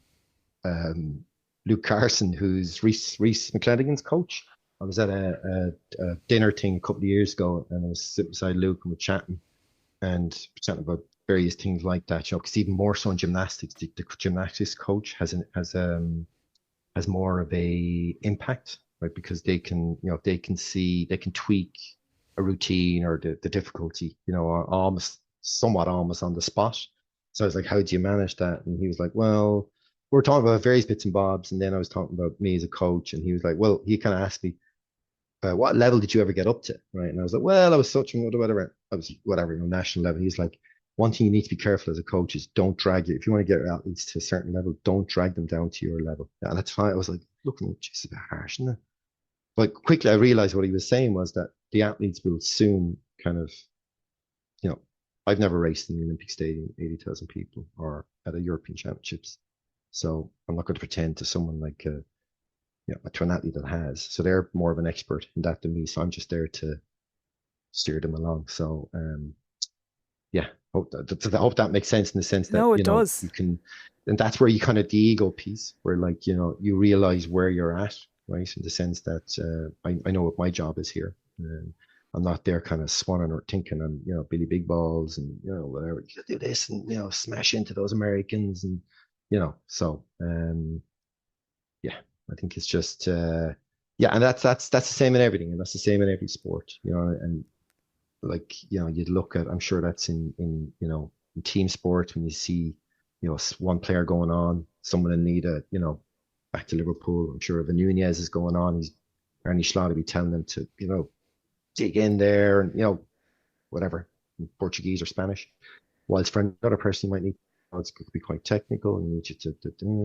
Luke Carson, who's Reese McClanagan's coach. I was at a dinner thing a couple of years ago, and I was sitting beside Luke and we're chatting about various things like that. Because even more so in gymnastics, the gymnastics coach has more of a impact, right? Because they can tweak a routine or the difficulty, somewhat almost on the spot. So I was like, how do you manage that? And he was like, well, we were talking about various bits and bobs. And then I was talking about me as a coach. And he was like, well, he kind of asked me, what level did you ever get up to? Right. And I was like, well, I was such and whatever. I was whatever, national level. He's like, one thing you need to be careful as a coach is don't drag you. If you want to get athletes to a certain level, don't drag them down to your level. And at the time I was like, looking, just a bit harsh, isn't it? But quickly I realized what he was saying was that the athletes will soon kind of, I've never raced in the Olympic Stadium, 80,000 people, or at a European Championships. So I'm not going to pretend to someone like, to an athlete that has. So they're more of an expert in that than me. So I'm just there to steer them along. So, yeah, I hope that makes sense in the sense that, No, it does. You can, and that's where you kind of the ego piece where like, you realize where you're at, right? In the sense that, I know what my job is here. I'm not there kind of swanning or thinking I'm, Billy Big Balls and, whatever, you do this and, smash into those Americans and, so, yeah, I think it's just, and that's the same in everything. And that's the same in every sport, and like, you'd look at, I'm sure that's in team sports when you see, one player going on, someone in need of, back to Liverpool, I'm sure if a Nunez is going on, he's Ernie Schlott will be telling them to, dig in there and, whatever, in Portuguese or Spanish. Whilst for another person, you might need, it's going to be quite technical and you need you to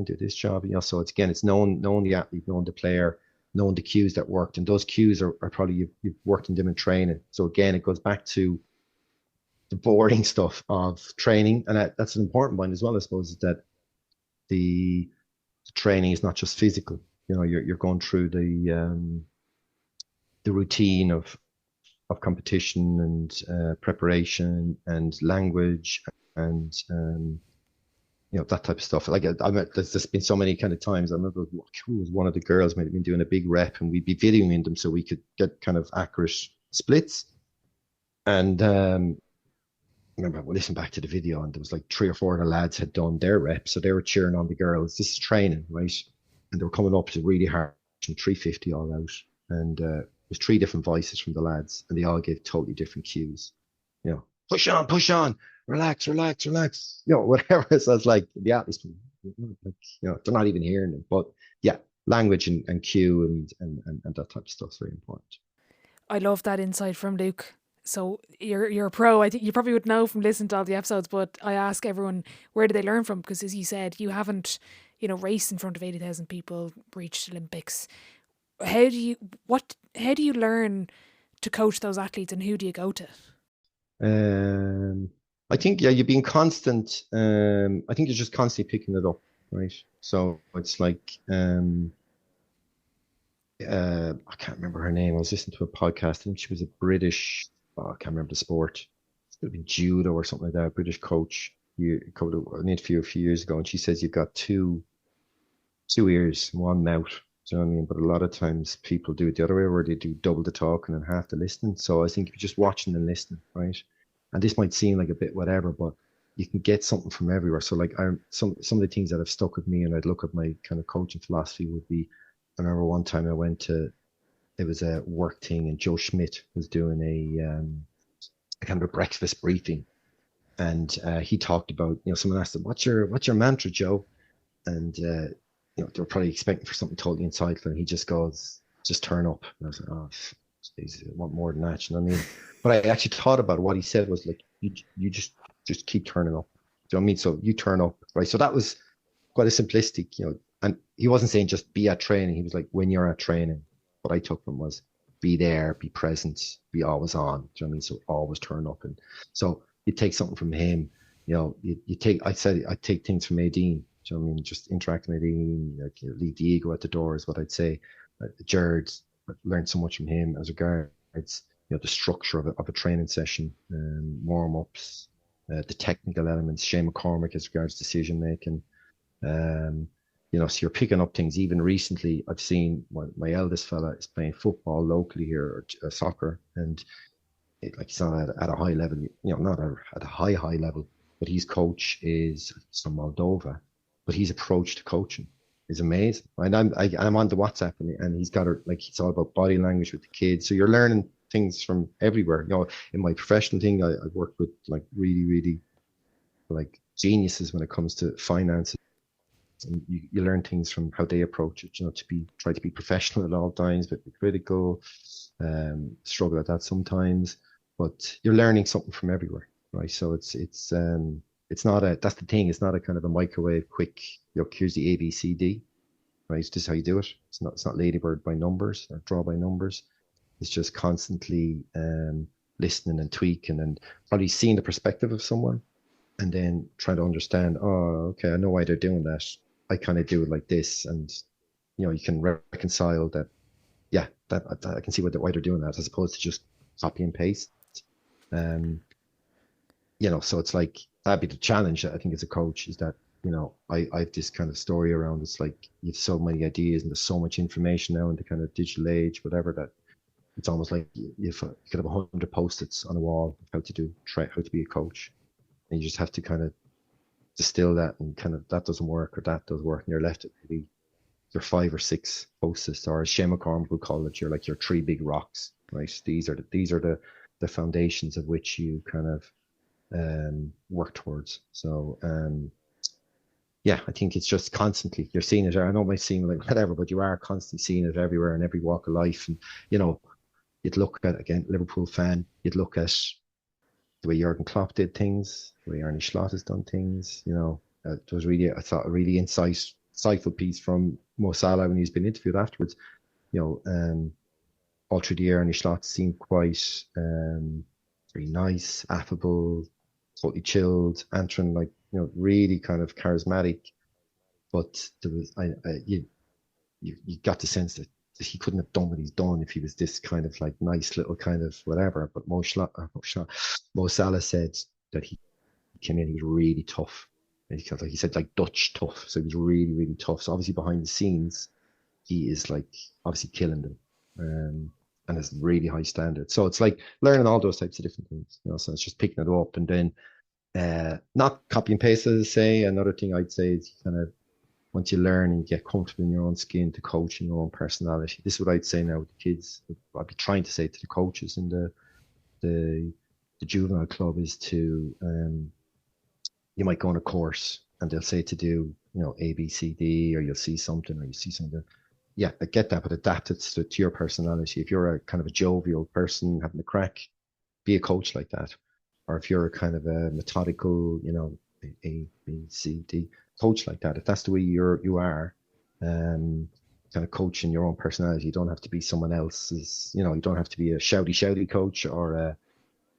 do this job. So it's knowing the athlete, knowing the player, knowing the cues that worked. And those cues are probably, you've worked in them in training. So again, it goes back to the boring stuff of training. And that's an important point as well, I suppose, is that the training is not just physical. You're going through the routine of competition and preparation and language and that type of stuff. Like there's just been so many kind of times. I remember one of the girls might have been doing a big rep and we'd be videoing them so we could get kind of accurate splits. And I remember we listened back to the video and there was like 3 or 4 of the lads had done their reps, so they were cheering on the girls. This is training, right? And they were coming up to really hard, 350 all out, and there's 3 different voices from the lads, and they all gave totally different cues. Push on, relax, whatever. So it's like the athletes, they're not even hearing them. But yeah, language and cue and that type of stuff is very important. I love that insight from Luke. So you're a pro. I think you probably would know from listening to all the episodes, but I ask everyone, where do they learn from? Because as you said, you haven't, raced in front of 80,000 people, reached Olympics. How do you learn to coach those athletes, and who do you go to? I think, you're being constant. I think you're just constantly picking it up, right? So it's like, I can't remember her name. I was listening to a podcast. I think she was a British, I can't remember the sport. It could have been judo or something like that. A British coach. You covered an interview a few years ago, and she says you've got two ears, one mouth. Do you know what I mean? But a lot of times people do it the other way, where they do double the talking and half the listening. So I think if you're just watching and listening, right? And this might seem like a bit whatever, but you can get something from everywhere. So like some of the things that have stuck with me, and I'd look at my kind of coaching philosophy would be, I remember one time it was a work thing, and Joe Schmidt was doing a kind of a breakfast briefing. And he talked about, someone asked him, what's your mantra, Joe? And, they were probably expecting for something totally insightful. And he just goes, just turn up. And I was like, oh, geez, I want more than that. You know what I mean? But I actually thought about it. What he said was like, you just keep turning up. Do you know what I mean? So you turn up, right? So that was quite a simplistic, and he wasn't saying just be at training. He was like, when you're at training, what I took from was be there, be present, be always on. Do you know what I mean? So always turn up. And so you take something from him, I take things from Aideen. Do you know what I mean? Just interact with Aideen, leave the ego at the door is what I'd say. Jared, learned so much from him as regards the structure of a training session, warm-ups, the technical elements, Shane McCormick as regards decision making. So you're picking up things. Even recently, I've seen my eldest fella is playing football locally here, or soccer, and he's not at a high level, not at a high level, but his coach is from Moldova, but his approach to coaching is amazing. And I'm on the WhatsApp, and he's got it's all about body language with the kids. So you're learning things from everywhere. In my professional thing, I work with really, really geniuses when it comes to finance. And you learn things from how they approach it, try to be professional at all times, but be critical, struggle at that sometimes, but you're learning something from everywhere, right? So it's not that's the thing. It's not a kind of a microwave quick, here's the ABCD, right? This is how you do it. It's not ladybird by numbers or draw by numbers. It's just constantly listening and tweaking and probably seeing the perspective of someone and then trying to understand, oh, okay, I know why they're doing that. I kind of do it like this. And, you can reconcile that. Yeah, that I can see why they're doing that, as opposed to just copy and paste. So it's that'd be the challenge, I think, as a coach, is that, I have this kind of story around, it's you have so many ideas and there's so much information now in the kind of digital age, whatever, that it's almost like you could have 100 post-its on a wall of how to be a coach. And you just have to kind of distill that, and kind of that doesn't work or that does work, and you're left at maybe your 5 or 6 post-its, or as Shane McCormick would call it, your 3 big rocks, right? These are the foundations of which you kind of work towards. So I think it's just constantly you're seeing it. I know it might seem like whatever, but you are constantly seeing it everywhere in every walk of life. And you'd look at, again, Liverpool fan, you'd look at the way Jurgen Klopp did things, the way Arne Slot has done things. It was really, I thought, a really insightful piece from Mo Salah when he's been interviewed afterwards. All through the year, Arne Slot seemed quite very nice, affable, totally chilled, answering really kind of charismatic. But there was, you got the sense that he couldn't have done what he's done if he was this kind of nice little kind of whatever. But Mo Salah said that he came in, he was really tough. And he said Dutch tough. So he was really, really tough. So obviously behind the scenes, he is obviously killing them. And it's really high standard. So it's learning all those types of different things. So it's just picking it up and then not copy and paste, as I say. Another thing I'd say is kind of, once you learn and you get comfortable in your own skin, to coach in your own personality. This is what I'd say now with the kids. I'd be trying to say to the coaches in the juvenile club is to, you might go on a course and they'll say to do, A, B, C, D, or you'll see something, or you see something. Yeah, I get that, but adapt it to your personality. If you're a kind of a jovial person having a crack, be a coach like that. Or if you're a kind of a methodical, A, B, C, D, coach like that. If that's the way you are, kind of coaching your own personality, you don't have to be someone else's, you don't have to be a shouty coach or a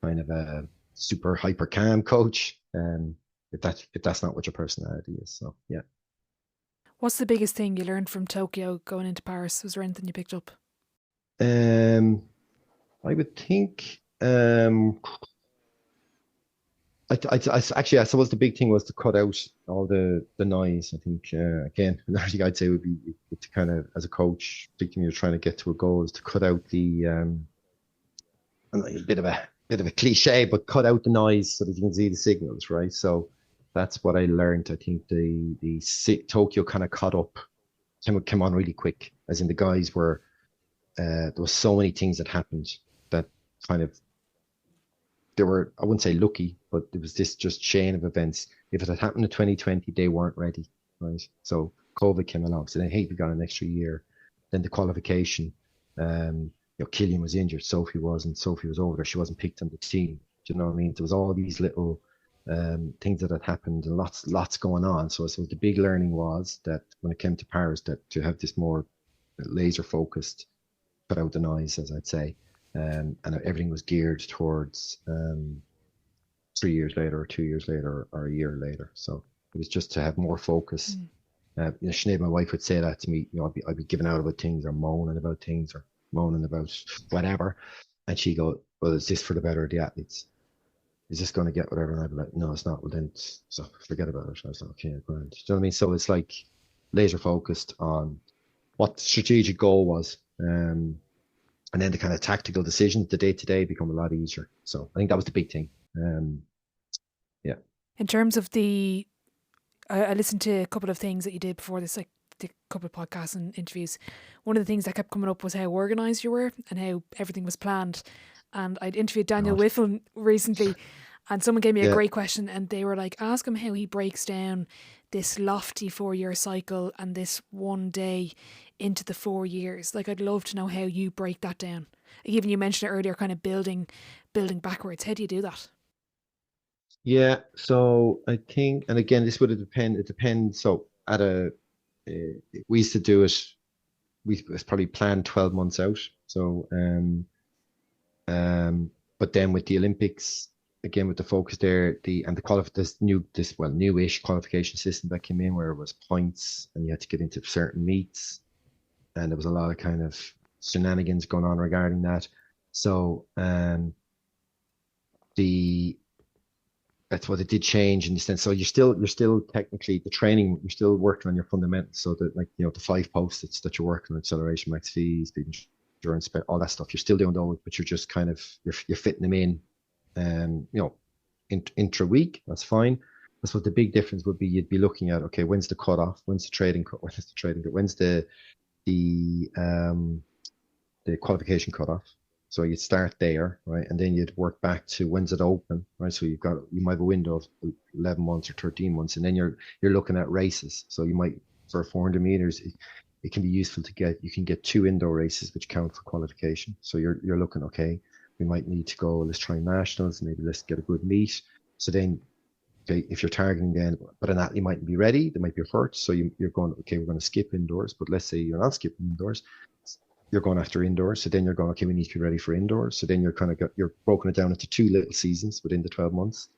kind of a super hyper calm coach. If that's not what your personality is. So yeah. What's the biggest thing you learned from Tokyo going into Paris? Was there anything you picked up? I would think I suppose the big thing was to cut out all the noise. I think again, another thing I'd say would be to kind of, as a coach, thinking you're trying to get to a goal, is to cut out the a bit of a cliche, but cut out the noise so that you can see the signals, right? So that's what I learned. I think the Tokyo kind of caught up, came on really quick. As in, the guys were there was so many things that happened that kind of, they were, I wouldn't say lucky, but there was this just chain of events. If it had happened in 2020, they weren't ready, right? So COVID came along, so then, hey, we got an extra year. Then the qualification, Killian was injured, Sophie wasn't. Sophie was over there, she wasn't picked on the team. Do you know what I mean? There was all these little things that had happened, and lots going on. So I suppose the big learning was that when it came to Paris, that to have this more laser focused, cut out the noise, as I'd say. And everything was geared towards 3 years later, or 2 years later, or a year later. So it was just to have more focus. Sinead, my wife, would say that to me. I'd be giving out about things, or moaning about things, or moaning about whatever. And she go, well, is this for the better of the athletes? Is this going to get whatever? And I'd be like, no, it's not. Well, then, so forget about it. I was like, okay, grand. Do you know what I mean? So it's like laser focused on what the strategic goal was. And then the kind of tactical decisions, the day to day, become a lot easier. So I think that was the big thing. Yeah. In terms of I listened to a couple of things that you did before this, like the couple of podcasts and interviews. One of the things that kept coming up was how organised you were and how everything was planned. And I'd interviewed Daniel God. Whiffle recently, and someone gave me a Yeah. great question, and they were like, ask him how he breaks down this lofty 4-year cycle and this one day into the 4 years. Like, I'd love to know how you break that down. Even you mentioned it earlier, kind of building backwards. How do you do that? Yeah. So I think, and again, this would depend. It depends. So we used to do it. We was probably planned 12 months out. So, but then with the Olympics, again with the focus there, newish qualification system that came in where it was points and you had to get into certain meets, and there was a lot of kind of shenanigans going on regarding that. So, the that's what it did change in the sense. So you're still technically the training, you're still working on your fundamentals. So that, like, the 5 post-its that you're working on, acceleration, max V, speed, endurance, all that stuff, you're still doing those, but you're just kind of, you're fitting them in, intra week. That's fine. That's what the big difference would be. You'd be looking at, okay, when's the cutoff? When's the trading cut? When's the qualification cutoff? So you'd start there, right? And then you'd work back to when's it open, right? So you might have a window of 11 months or 13 months, and then you're looking at races. So you might, for 400 meters, it can be useful you can get 2 indoor races which count for qualification. So you're looking, okay, we might need to go, let's try nationals, maybe let's get a good meet. So then, okay, if you're targeting then, but an athlete mightn't be ready, they might be hurt. So you're going, okay, we're going to skip indoors, but let's say you're not skipping indoors, you're going after indoors. So then you're going, okay, we need to be ready for indoors. So then you're broken it down into 2 little seasons within the 12 months.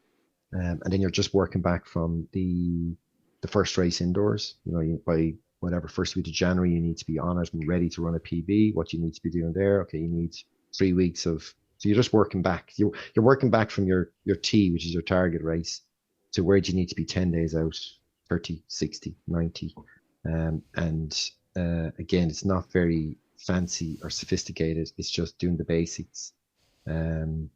And then you're just working back from the first race indoors. By whatever first week of January, you need to be on it and ready to run a PB. What you need to be doing there, okay, you need 3 weeks of. So you're just working back. You're working back from your T, which is your target race, to where do you need to be 10 days out, 30, 60, 90. Again, it's not very fancy or sophisticated. It's just doing the basics. And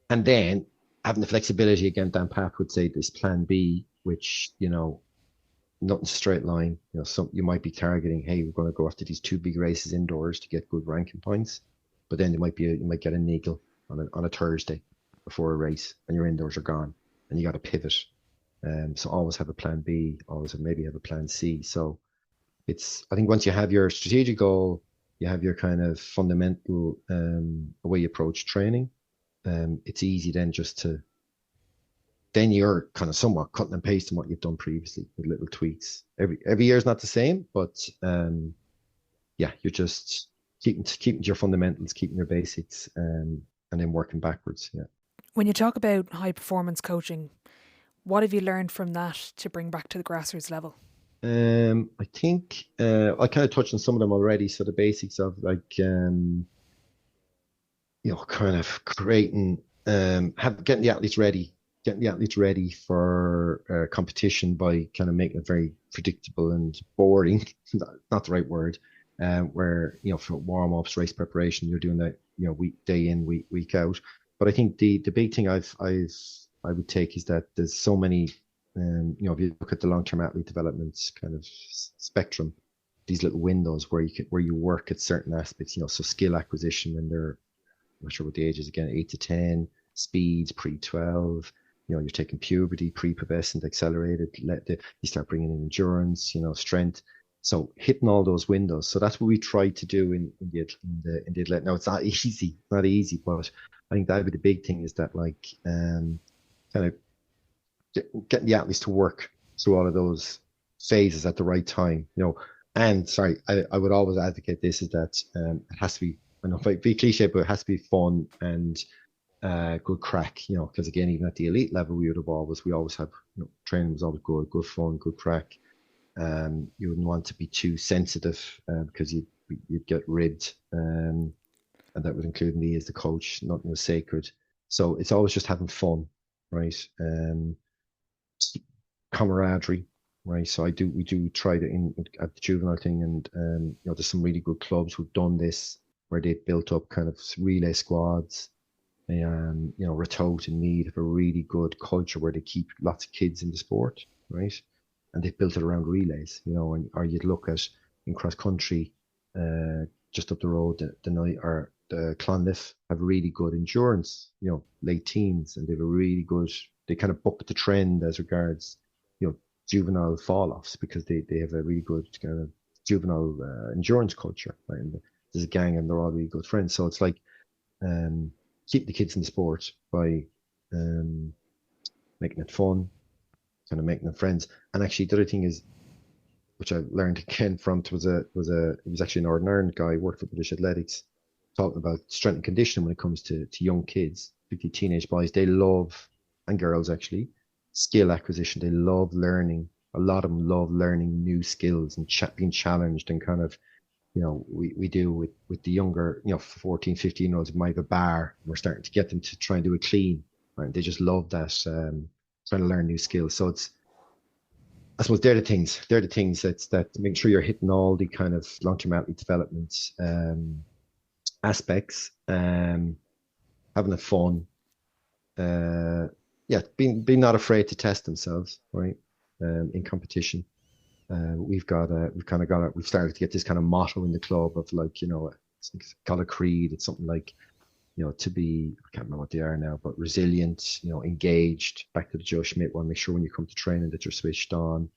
then having the flexibility, again, Dan Papp would say this plan B, which, nothing's a straight line. You might be targeting, hey, we're going to go after these 2 big races indoors to get good ranking points. But then you might get a niggle on a Thursday before a race, and your indoors are gone, and you got to pivot. So always have a plan B, maybe have a plan C. So I think once you have your strategic goal, you have your kind of fundamental way you approach training. It's easy then then you're kind of somewhat cutting and pasting what you've done previously with little tweaks. Every year is not the same, but you're just keeping your fundamentals, keeping your basics, and then working backwards. Yeah. When you talk about high performance coaching, what have you learned from that to bring back to the grassroots level? I think I kind of touched on some of them already. So the basics of kind of creating, getting the athletes ready for competition by kind of making it very predictable and boring. Not the right word. Where for warm-ups, race preparation, you're doing that day in, week out. But I think the big thing I would take is that there's so many. If you look at the long-term athlete development kind of spectrum, these little windows where you work at certain aspects, so skill acquisition when they're, I'm not sure what the age is again, 8 to 10, speeds pre-12, you're taking puberty, pre-pubescent, accelerated, you start bringing in endurance, strength. So hitting all those windows. So that's what we try to do in the athlete. Now it's not easy, but I think that would be the big thing, is that kind of getting the athletes to work through all of those phases at the right time, and sorry, I would always advocate this, is that it has to be, I know it might be cliche, but it has to be fun and good crack, because again, even at the elite level, we always have, training was always good fun, good crack. You wouldn't want to be too sensitive because you'd get ribbed. and that would include me as the coach. Nothing was sacred. So it's always just having fun, right? Camaraderie, right? So we do try to at the juvenile thing, and there's some really good clubs who've done this where they've built up kind of relay squads. Ratoath and Meath have a really good culture where they keep lots of kids in the sport, right? And they've built it around relays, or you'd look at in cross country, just up the road, the night or the Clonliffe have really good endurance, late teens, and they have a really good. They kind of buck the trend as regards, juvenile fall offs because they have a really good kind of juvenile endurance culture, right? And there's a gang and they're all really good friends. So it's like keep the kids in the sport by making it fun, kind of making them friends. And actually, the other thing is, which I learned again from, it was actually an Northern Ireland guy, worked for British Athletics, talking about strength and conditioning when it comes to young kids, particularly teenage boys. They love, and girls actually, skill acquisition. They love learning. A lot of them love learning new skills and being challenged, and kind of, we do with the younger, 14, 15-year-olds, we might have a bar, and we're starting to get them to try and do a clean, right? They just love that, trying to learn new skills. So it's, I suppose they're the things that make sure you're hitting all the kind of long-term athlete development aspects, having a fun, being not afraid to test themselves, right? In competition. We've started to get this kind of motto in the club of like, it's called a creed. It's something like, to be, I can't remember what they are now, but resilient, engaged, back to the Joe Schmidt one, make sure when you come to training that you're switched on,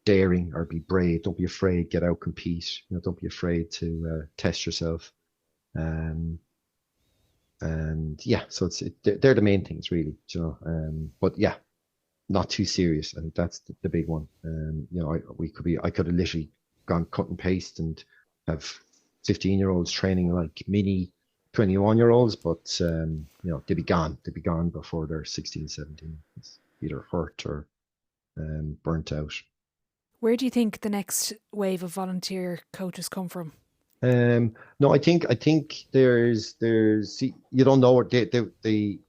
daring or be brave, don't be afraid, get out, compete, don't be afraid to test yourself. So they're the main things really, but yeah, not too serious. I think that's the big one. I could have literally gone cut and paste and have 15-year-olds training like mini 21-year-olds, but they'd be gone before they're 16, 17. It's either hurt or burnt out. Where do you think the next wave of volunteer coaches come from? No, I think there's you don't know what they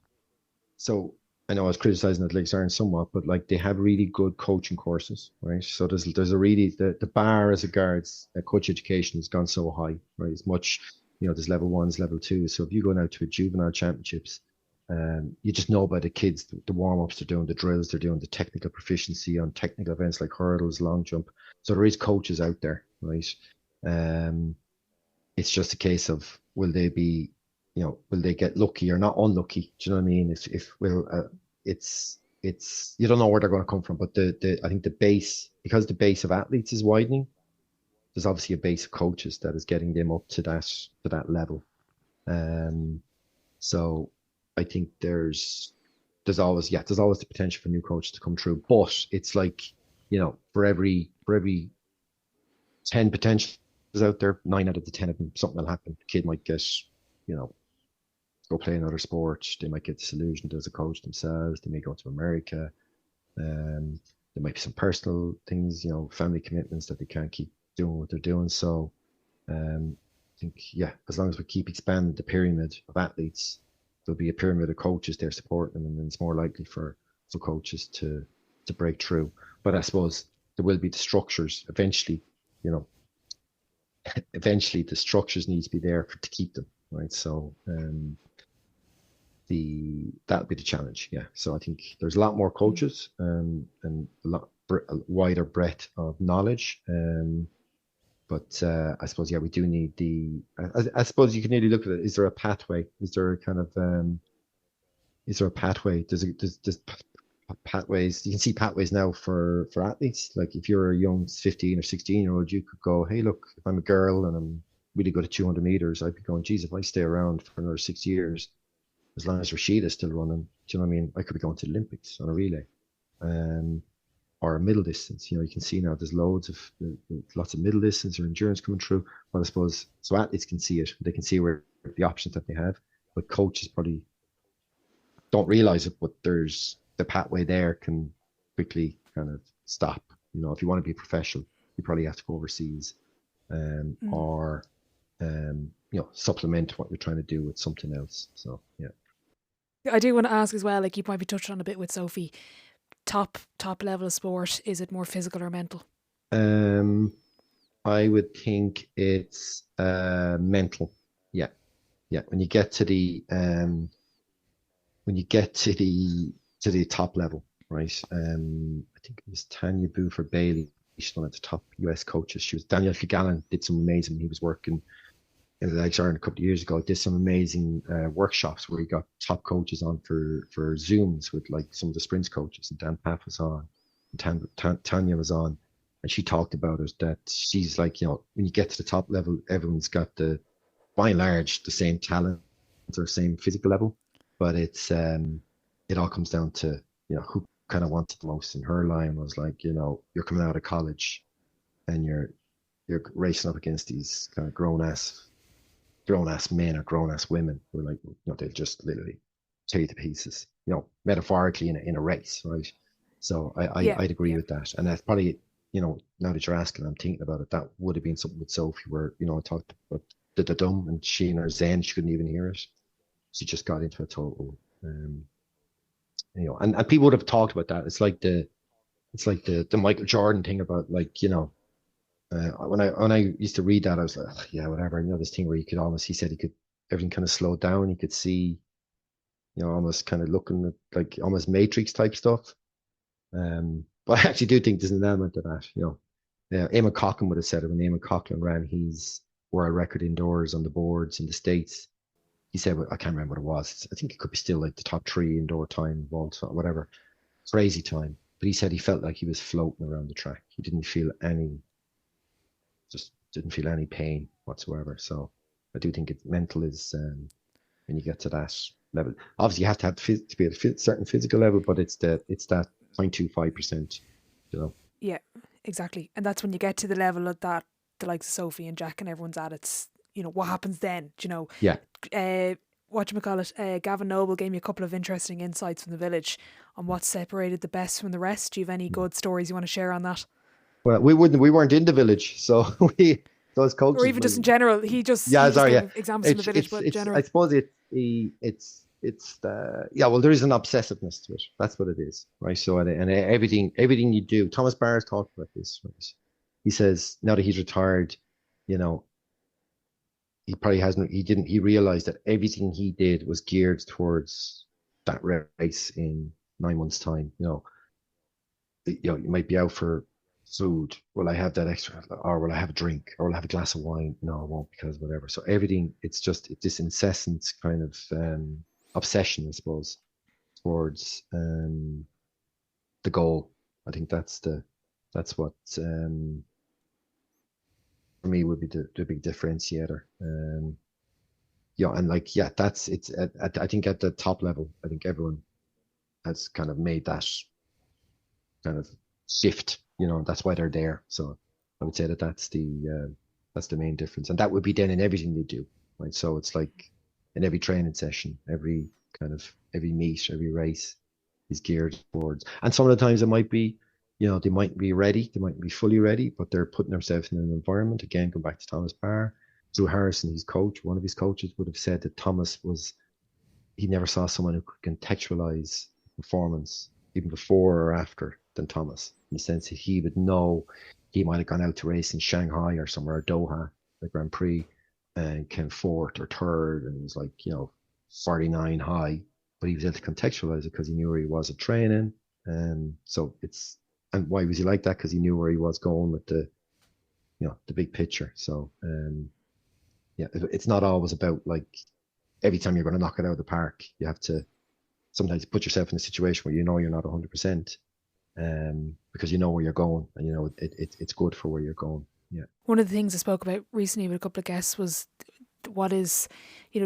so I know I was criticizing Athletics Ireland somewhat, but like they have really good coaching courses, right? So there's a really the bar as regards coach education has gone so high, right? It's much, there's level ones, level twos. So if you go now to a juvenile championships, you just know by the kids, the warm-ups they're doing, the drills they're doing, the technical proficiency on technical events like hurdles, long jump. So there is coaches out there, right? It's just a case of will they get lucky or not unlucky? Do you know what I mean? It's you don't know where they're going to come from, but I think the base, because the base of athletes is widening, there's obviously a base of coaches that is getting them up to that level. So I think there's always the potential for new coaches to come through, but it's like, for every 10 potentials out there, 9 out of the 10 of them, something will happen. The kid might get, go play another sport. They might get disillusioned as a coach themselves. They may go to America. There might be some personal things, family commitments that they can't keep doing what they're doing. So I think, as long as we keep expanding the pyramid of athletes, there'll be a pyramid of coaches there supporting them, and then it's more likely for coaches to break through. But I suppose there will be the structures eventually, eventually the structures need to be there to keep them, right? So that'll be the challenge. So I think there's a lot more coaches and a wider breadth of knowledge, but I suppose we do need I suppose you can nearly look at it. Is there a pathway? Is there a kind of is there a pathway? There's pathways. You can see pathways now for athletes. Like if you're a young 15 or 16-year-old, you could go, hey, look, if I'm a girl and I'm really good at 200 meters, I'd be going, geez, if I stay around for another 6 years, as long as Rashida's still running, do you know what I mean? I could be going to the Olympics on a relay, or a middle distance. You can see now there's lots of middle distance or endurance coming through. But I suppose so athletes can see it. They can see where the options that they have, but coaches probably don't realize it. But there's the pathway there can quickly kind of stop. If you want to be professional, you probably have to go overseas, or supplement what you're trying to do with something else. So yeah. I do want to ask as well, like you might be touched on a bit with Sophie, top level of sport, is it more physical or mental? I would think it's mental. Yeah. Yeah. When you get to the top level, right? I think it was Tanya Buford Bailey. She's one of the top US coaches. She was Daniel Figallan did some amazing. He was working in the Legs Ireland a couple of years ago. Did some amazing workshops where he got top coaches on for Zooms with like some of the sprints coaches, and Dan Paff was on, and Tanya was on, and she talked about it that she's like, when you get to the top level, everyone's got by and large the same talent or same physical level, but it's it all comes down to who kind of wants it the most. And her line was like, you're coming out of college and you're racing up against these kind of grown ass men or grown ass women who are like, they'll just literally tear you to pieces, metaphorically in a race, right? So I'd agree with that, and that's probably now that you're asking, I'm thinking about it. That would have been something with Sophie where I talked about the dum, and she in her zen, she couldn't even hear it. She just got into a total, and people would have talked about that. It's like the Michael Jordan thing about like, when I used to read that, I was like, oh, yeah, whatever. This thing where he said he could, everything kind of slowed down. He could see, almost kind of looking at like almost Matrix type stuff. But I actually do think there's an element of that, Eamon Coughlin would have said it when Eamon Coughlin ran his world record indoors on the boards in the States. He said, I can't remember what it was. I think it could be still like the top 3 indoor time, vault, whatever. Crazy time. But he said he felt like he was floating around the track. He didn't feel any pain whatsoever. So I do think mental is when you get to that level. Obviously, you have to be at a certain physical level, but it's that 0.25%. Yeah, exactly. And that's when you get to the level of that the likes of Sophie and Jack and everyone's at. It's what happens then. Yeah. Gavin Noble gave me a couple of interesting insights from the village on what separated the best from the rest. Do you have any good stories you want to share on that? Well, we weren't in the village, so those coaches, or even just in general. He just gave examples from the village, but in general, I suppose well, there is an obsessiveness to it. That's what it is, right? So and everything you do. Thomas Barr's talked about this. Right? He says now that he's retired, he probably hasn't. He realized that everything he did was geared towards that race in 9 months' time. You might be out for food. Will I have that extra, or will I have a drink, or will I have a glass of wine? No, I won't, because whatever. So everything, it's just this incessant kind of obsession, I suppose, towards the goal. I think that's what for me would be the big differentiator. And that's it's. I think at the top level, I think everyone has kind of made that kind of shift. That's why they're there. So I would say that's the main difference, and that would be then in everything you do, right? So it's like in every training session, every meet, every race is geared towards. And some of the times it might be, they might be ready, they might be fully ready, but they're putting themselves in an environment. Again, go back to Thomas Barr, Drew Harrison, his coach, one of his coaches would have said that he never saw someone who could contextualize performance even before or after than Thomas, in the sense that he would know he might have gone out to race in Shanghai or somewhere, or Doha, the Grand Prix, and came 4th or 3rd, and it was like, 49 high, but he was able to contextualize it because he knew where he was at training. And so and why was he like that? Because he knew where he was going with the big picture. So, it's not always about like every time you're going to knock it out of the park. You have to sometimes put yourself in a situation where you're not 100%, because you know where you're going, and it's good for where you're going. Yeah. One of the things I spoke about recently with a couple of guests was what is,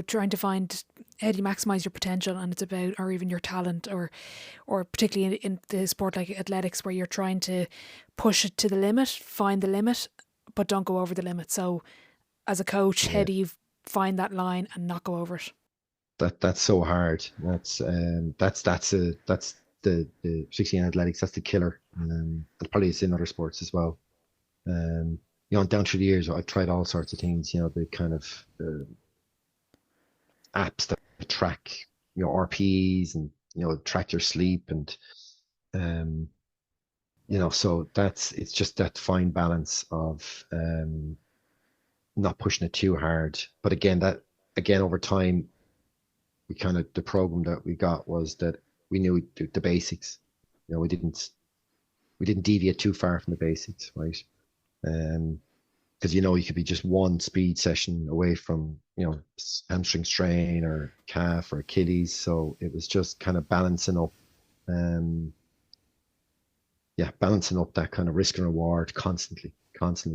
trying to find how do you maximize your potential, and it's about, or even your talent, or particularly in the sport like athletics, where you're trying to push it to the limit, find the limit, but don't go over the limit. So as a coach, how do you find that line and not go over it? That's so hard. That's the particularly in athletics, that's the killer. And probably it's in other sports as well. down through the years, I've tried all sorts of things, the kind of apps that track, RPs and, track your sleep and, so it's just that fine balance of not pushing it too hard. But again, over time, the program that we got was that we knew the basics. We didn't deviate too far from the basics, right? Because you could be just one speed session away from hamstring strain or calf or Achilles. So it was just kind of balancing up, balancing up that kind of risk and reward constantly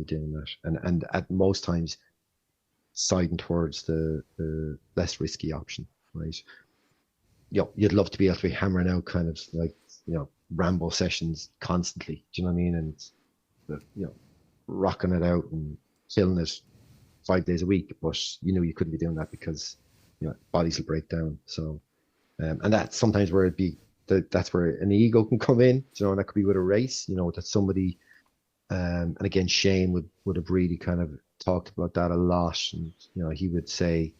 doing that, and at most times siding towards the less risky option, right? You'd love to be able to be hammering out kind of like Rambo sessions constantly. Do you know what I mean? And rocking it out and killing it 5 days a week, but you couldn't be doing that because bodies will break down. So and that's sometimes where that's where an ego can come in, and that could be with a race, that somebody and again Shane would have really kind of talked about that a lot, and he would say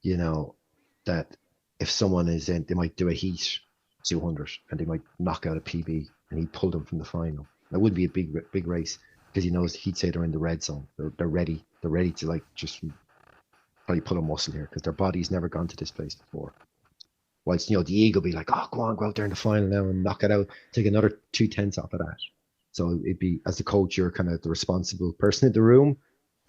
that if someone is in, they might do a heat 200 and they might knock out a PB and he pulled them from the final. That would be a big race, because he knows he'd say they're in the red zone. They're ready to like just probably pull a muscle here because their body's never gone to this place before. Whilst the ego be like, oh, go out there in the final now and knock it out, take another 2/10 off of that. So it'd be, as the coach, you're kind of the responsible person in the room,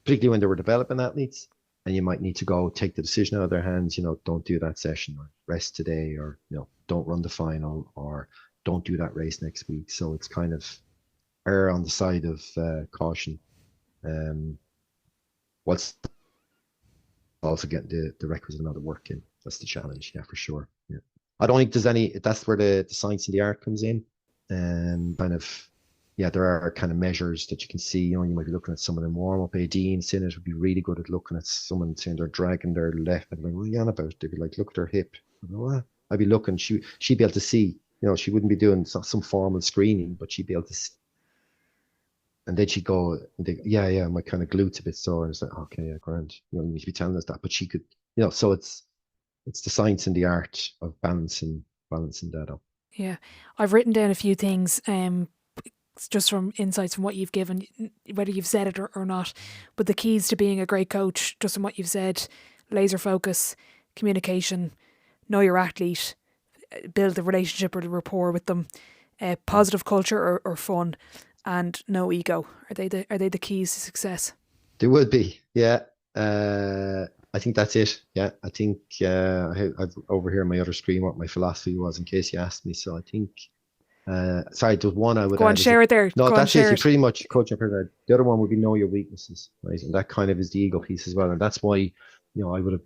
particularly when they were developing athletes, and you might need to go take the decision out of their hands. Don't do that session, or rest today, or don't run the final, or don't do that race next week. So it's kind of err on the side of caution. What's also getting the requisite amount of work in. That's the challenge, for sure. Yeah, I don't think there's any. That's where the science and the art comes in, and kind of. Yeah, there are kind of measures that you can see. You might be looking at someone in warm-up. Dean Sinnott would be really good at looking at someone saying they're dragging their left, and like, what are you on about? They'd be like, look at her hip. I'd be looking. She'd be able to see. She wouldn't be doing some formal screening, but she'd be able to see. And then she'd go, my kind of glutes a bit sore. And it's like, okay, yeah, grand. You need to be telling us that. But she could, so it's the science and the art of balancing that up. Yeah, I've written down a few things. Just from insights from what you've given, whether you've said it or not, but the keys to being a great coach, just from what you've said: laser focus, communication, know your athlete, build the relationship or the rapport with them, positive culture or fun, and no ego. Are they the keys to success? They would be, yeah. I think that's it. Yeah, I think I've over here on my other screen what my philosophy was in case you asked me. So I think. Sorry, there's one I would go on, share it there. No, that's it. You pretty much coaching. The other one would be know your weaknesses, right? And that kind of is the ego piece as well. And that's why, I would have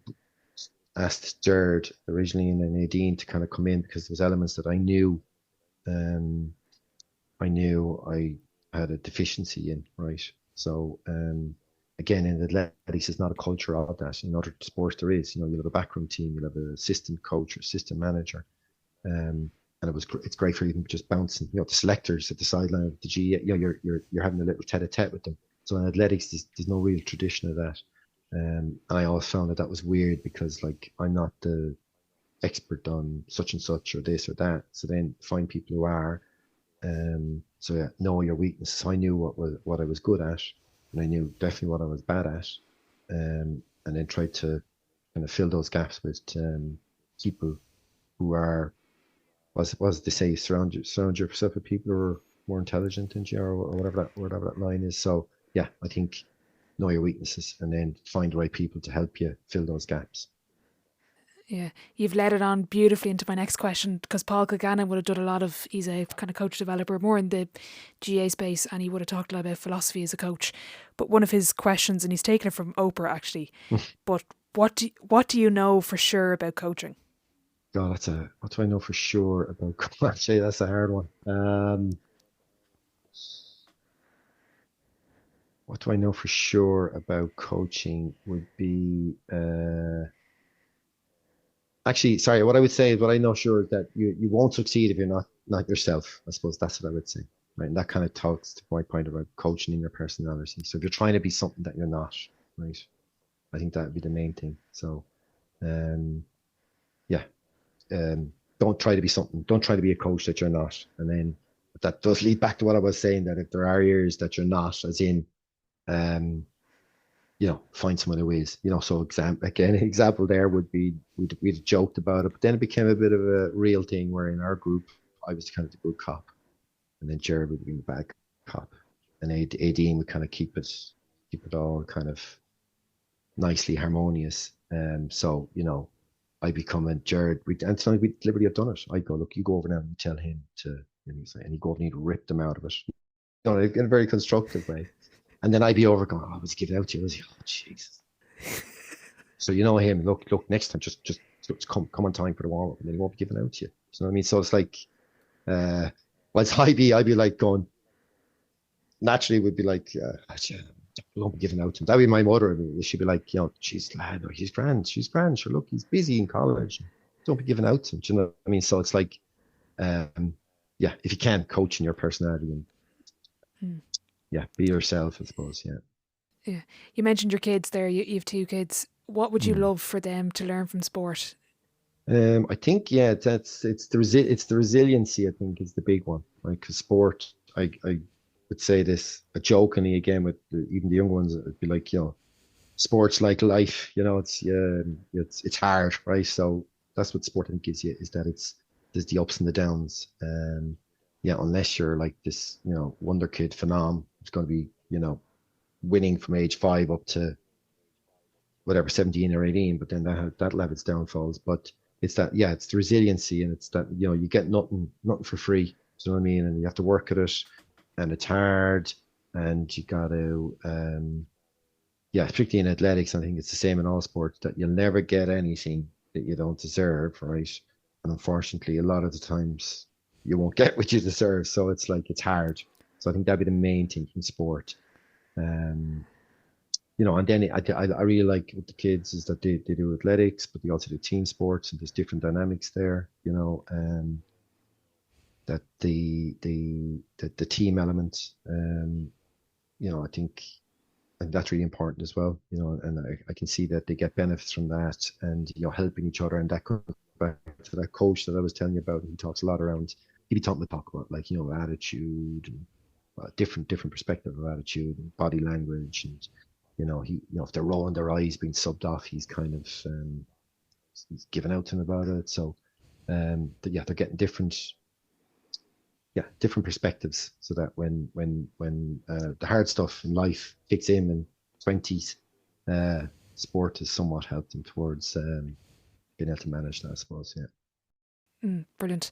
asked Jared originally and then Nadine to kind of come in, because there was elements that I knew I had a deficiency in, right? So, again, in athletics, it's not a culture of that. In other sports, there is. You have a backroom team, you'll have an assistant coach or assistant manager, and it's great for even just bouncing, the selectors at the sideline of the G, you're having a little tete-a-tete with them. So in athletics, there's no real tradition of that. And I always found that was weird, because like, I'm not the expert on such and such or this or that. So then find people who are, so yeah, know your weaknesses. So I knew what I was good at, and I knew definitely what I was bad at. And then tried to kind of fill those gaps with people who are, was they say, surround yourself with people who are more intelligent than you, or whatever that line is. So yeah, I think know your weaknesses and then find the right people to help you fill those gaps. Yeah, you've led it on beautifully into my next question, because Paul Kilgannon would have done he's a kind of coach developer more in the GA space, and he would have talked a lot about philosophy as a coach. But one of his questions, and he's taken it from Oprah actually, but what do you know for sure about coaching? God, what do I know for sure about coaching? Actually, that's a hard one. What do I know for sure about coaching would be, actually, sorry, what I would say is what I know sure is that you won't succeed if you're not yourself. I suppose that's what I would say, right? And that kind of talks to my point about coaching in your personality. So if you're trying to be something that you're not, right, I think that would be the main thing. So, yeah, don't try to be something. Don't try to be a coach that you're not. And then that does lead back to what I was saying, that if there are areas that you're not, as in, find someone who is, so example there would be, we'd joked about it, but then it became a bit of a real thing where in our group, I was kind of the good cop, and then Jared would be the bad cop, and Aideen would kind of keep it all kind of nicely harmonious. So, I become a Jared, and it's like we deliberately have done it. I go, look, you go over now and you tell him to, and he go over and he'd rip them out of it, in a very constructive way. And then I'd be over going, I was giving out to you. I was like, oh, Jesus. So him, look, next time, just come on time for the warm up, and then he won't be giving out to you. So I mean, so it's like, I'd be like going, naturally would be like, don't be giving out to him. That'd be my mother. She'd be like, she's lad, he's grand. She's grand. Sure, look, he's busy in college. Don't be giving out to him. Do you know what I mean? So it's like, if you can, coach in your personality and be yourself, I suppose. Yeah. You mentioned your kids there. You have 2 kids. What would you love for them to learn from sport? I think it's the resiliency. I think is the big one, right? Because sport, I would say this jokingly again with even the younger ones. It'd be like, sports like life. It's hard, right? So that's what sport I think gives you, is that there's the ups and the downs. Unless you're like this, wonder kid phenom, it's going to be, winning from age 5 up to whatever 17 or 18, but then that'll have its downfalls. But it's that, it's the resiliency, and it's that, you get nothing for free. Do you know what I mean? And you have to work at it, and it's hard, and you got to, particularly in athletics, I think it's the same in all sports, that you'll never get anything that you don't deserve, right? And unfortunately, a lot of the times you won't get what you deserve. So it's like, it's hard. So I think that'd be the main thing from sport. And then I really like with the kids is that they do athletics, but they also do team sports, and there's different dynamics there, that the team element, I think that's really important as well, and I can see that they get benefits from that, and, helping each other. And that goes back to that coach that I was telling you about. He talks a lot around, he'd be talking about like, attitude and different perspective of attitude and body language. And, if they're rolling their eyes, being subbed off, he's kind of, he's giving out to them about it. So, they're getting different perspectives, so that when the hard stuff in life kicks in 20s, sport has somewhat helped them towards being able to manage that, I suppose. Brilliant.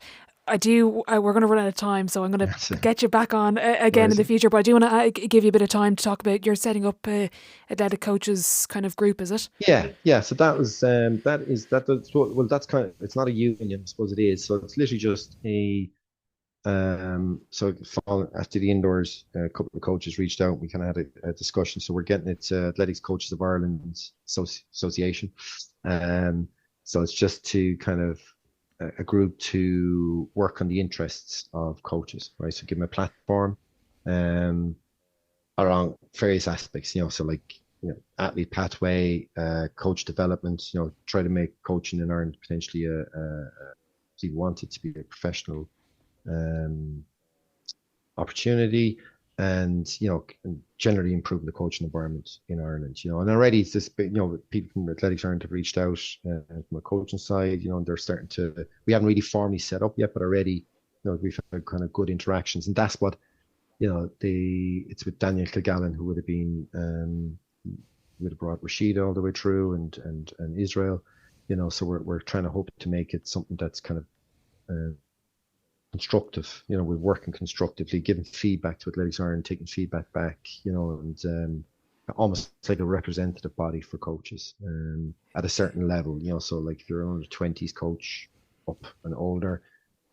We're going to run out of time, so I'm going to get you back on again in the future, but I do want to give you a bit of time to talk about, you're setting up a athletic coaches kind of group, is it? Yeah. So that was, that's kind of, it's not a union, I suppose it is. So it's literally just so after the indoors, a couple of coaches reached out. We kind of had a discussion. So we're getting it to Athletics Coaches of Ireland Association. So it's just to kind of a group to work on the interests of coaches, right? So give them a platform around various aspects, so like, athlete pathway, coach development, try to make coaching in Ireland potentially if you want it to be a professional opportunity, and generally improving the coaching environment in Ireland. And already it's this, people from Athletics Ireland have reached out from a coaching side, and they're starting to. We haven't really formally set up yet, but already, we've had kind of good interactions, and that's what, it's with Daniel Kilgallen, who would have been, would have brought Rashida all the way through, and Israel, so we're trying to hope to make it something that's kind of constructive. We're working constructively, giving feedback to Athletics Ireland, taking feedback back, and almost like a representative body for coaches at a certain level. So like if you're an under 20s coach up and older,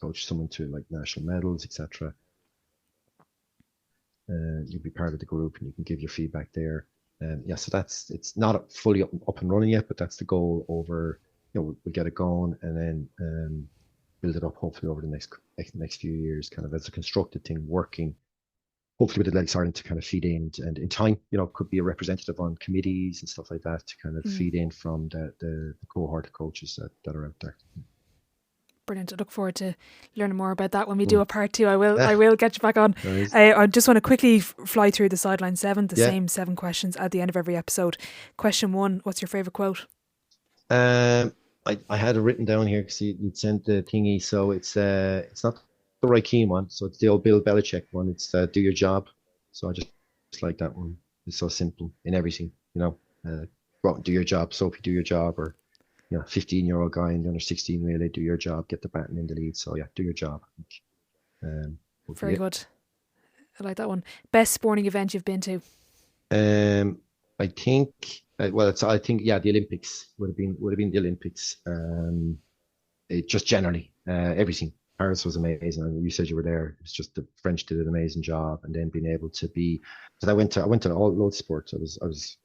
coach someone to like national medals, etc. You'll be part of the group, and you can give your feedback there. So it's not fully up and running yet, but that's the goal. Over, we'll get it going, and then build it up hopefully over the next few years, kind of as a constructed thing, working hopefully with the legs starting to kind of feed in, and in time, could be a representative on committees and stuff like that to kind of feed in from the cohort of coaches that are out there. Brilliant. I look forward to learning more about that when we do a part 2. I will get you back on. Nice. I just want to quickly fly through the Sideline 7, same 7 questions at the end of every episode. Question 1, what's your favourite quote? I had it written down here because you'd sent the thingy, so it's not the right key one, so it's the old Bill Belichick one. It's do your job. So I just like that one. It's so simple in everything, go out and do your job. Sophie, do your job, or 15-year-old guy in the under 16 relay, do your job, get the baton in the lead. So yeah, do your job. Very good. I like that one. Best sporting event you've been to? I think the Olympics would have been the Olympics. It just generally everything. Paris was amazing, and you said you were there. It's just the French did an amazing job, and then being able to be. Because I went to all loads of sports. I was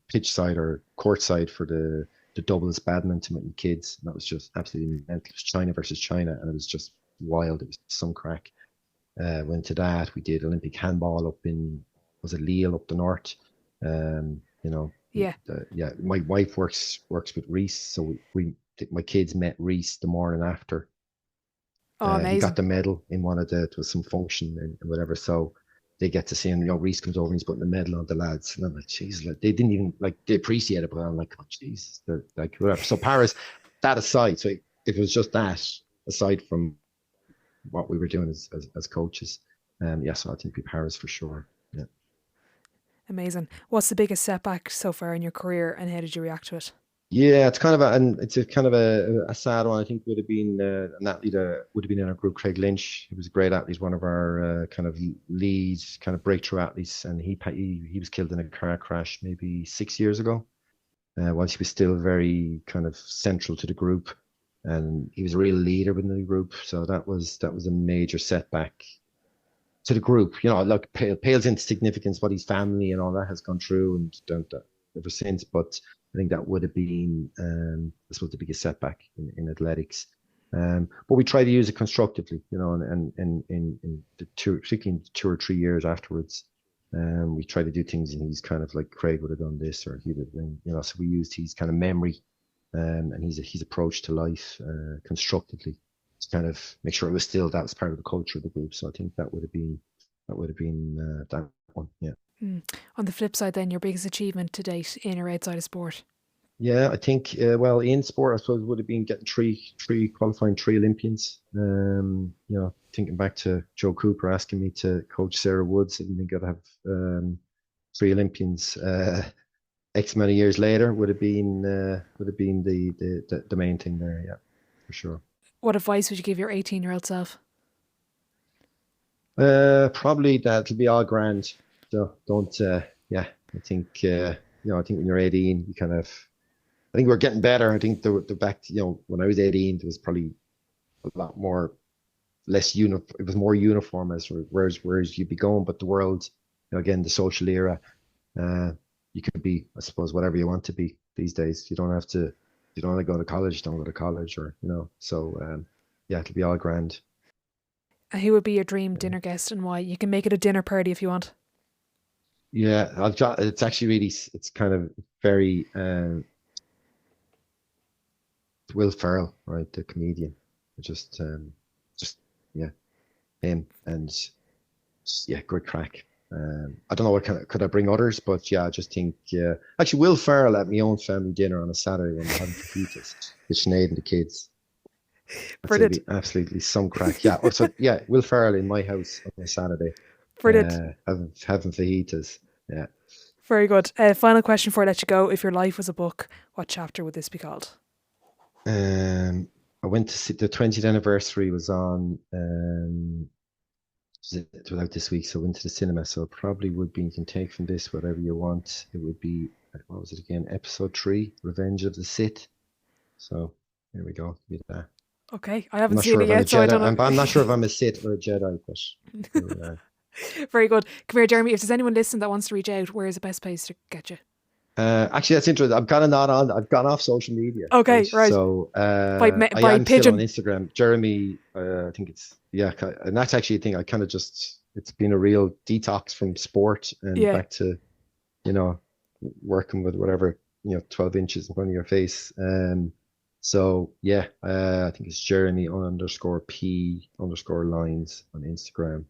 pitch side or court side for the doubles badminton with the kids. And that was just absolutely mental. It was China versus China, and it was just wild. It was some crack. Went to that. We did Olympic handball up in, was it Lille up the north? My wife works with Reese, so my kids met Reese the morning after. Oh, amazing. He got the medal in it was some function and whatever, so they get to see him. Reese comes over and he's putting the medal on the lads, and I'm like, jeez, they didn't even they appreciate it, but I'm like, oh jeez, they're like whatever. So Paris, that aside, so it was just that aside from what we were doing as coaches. So I think it'd be Paris for sure. Yeah. Amazing. What's the biggest setback so far in your career, and how did you react to it? Yeah, it's kind of a sad one. I think would have been an athlete would have been in our group, Craig Lynch. He was a great athlete, one of our kind of lead, kind of breakthrough athletes, and he was killed in a car crash maybe 6 years ago. Whilst he was still very kind of central to the group, and he was a real leader within the group. So that was a major setback to the group. Pales into significance what his family and all that has gone through and done that ever since, but I think that would have been, I suppose, the biggest setback in athletics. But we try to use it constructively, and in the particularly in 2 or 3 years afterwards, we try to do things, and he's kind of like, Craig would have done this, or he would have been, so we used his kind of memory, and his approach to life constructively to kind of make sure that was part of the culture of the group. So I think that would have been that one, yeah. On the flip side then, your biggest achievement to date in or outside of sport? Yeah, I think, in sport, I suppose, would have been getting qualifying 3 Olympians. Thinking back to Joe Cooper asking me to coach Sarah Woods, I didn't think I'd have 3 Olympians X amount of years later would have been the main thing there, yeah, for sure. What advice would you give your 18-year-old self? Probably that it'll be all grand. So don't, I think, I think when you're 18, you kind of, I think we're getting better. I think the back, when I was 18, there was probably a lot more, it was more uniform as whereas you'd be going, but the world, again, the social era, you could be, I suppose, whatever you want to be these days. You don't want to go to college, don't go to college, or, so, it'll be all grand. And who would be your dream dinner guest and why? You can make it a dinner party if you want. Yeah, it's actually really, it's kind of very Will Ferrell, right, the comedian. Him, and good crack. I don't know what could I bring others, but yeah, I just think actually Will Ferrell at my own family dinner on a Saturday when we're having fajitas with Sinead and the kids. Brilliant. Absolutely some crack. Yeah. Also, Will Ferrell in my house on a Saturday. Brilliant. Having fajitas. Yeah. Very good. Final question before I let you go. If your life was a book, what chapter would this be called? I went to see the 20th anniversary was on throughout this week, so I went to the cinema. So it probably would be, you can take from this whatever you want. It would be, what was it again? Episode 3, Revenge of the Sith. So here we go. With that. Okay, I haven't seen it yet, so I don't know. I'm not sure if I'm a Sith or a Jedi, but very good. Come here, Jeremy. If there's anyone listening that wants to reach out, where is the best place to get you? Actually, that's interesting. I've gone off social media. Okay, right. So by I am pigeon still on Instagram. Jeremy, I think it's and that's actually a thing. I kind of just it's been a real detox from sport and back to, working with whatever, 12 inches in front of your face. So yeah, I think it's Jeremy _P_Lyons on Instagram.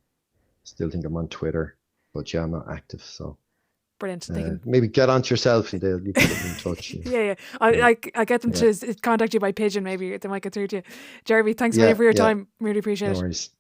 Still think I'm on Twitter, but yeah, I'm not active. So brilliant. Maybe get onto yourself and you can get in touch. Yeah. I get them to contact you by pigeon. Maybe they might get through to you. Jeremy, thanks for your time. Really appreciate it. No worries.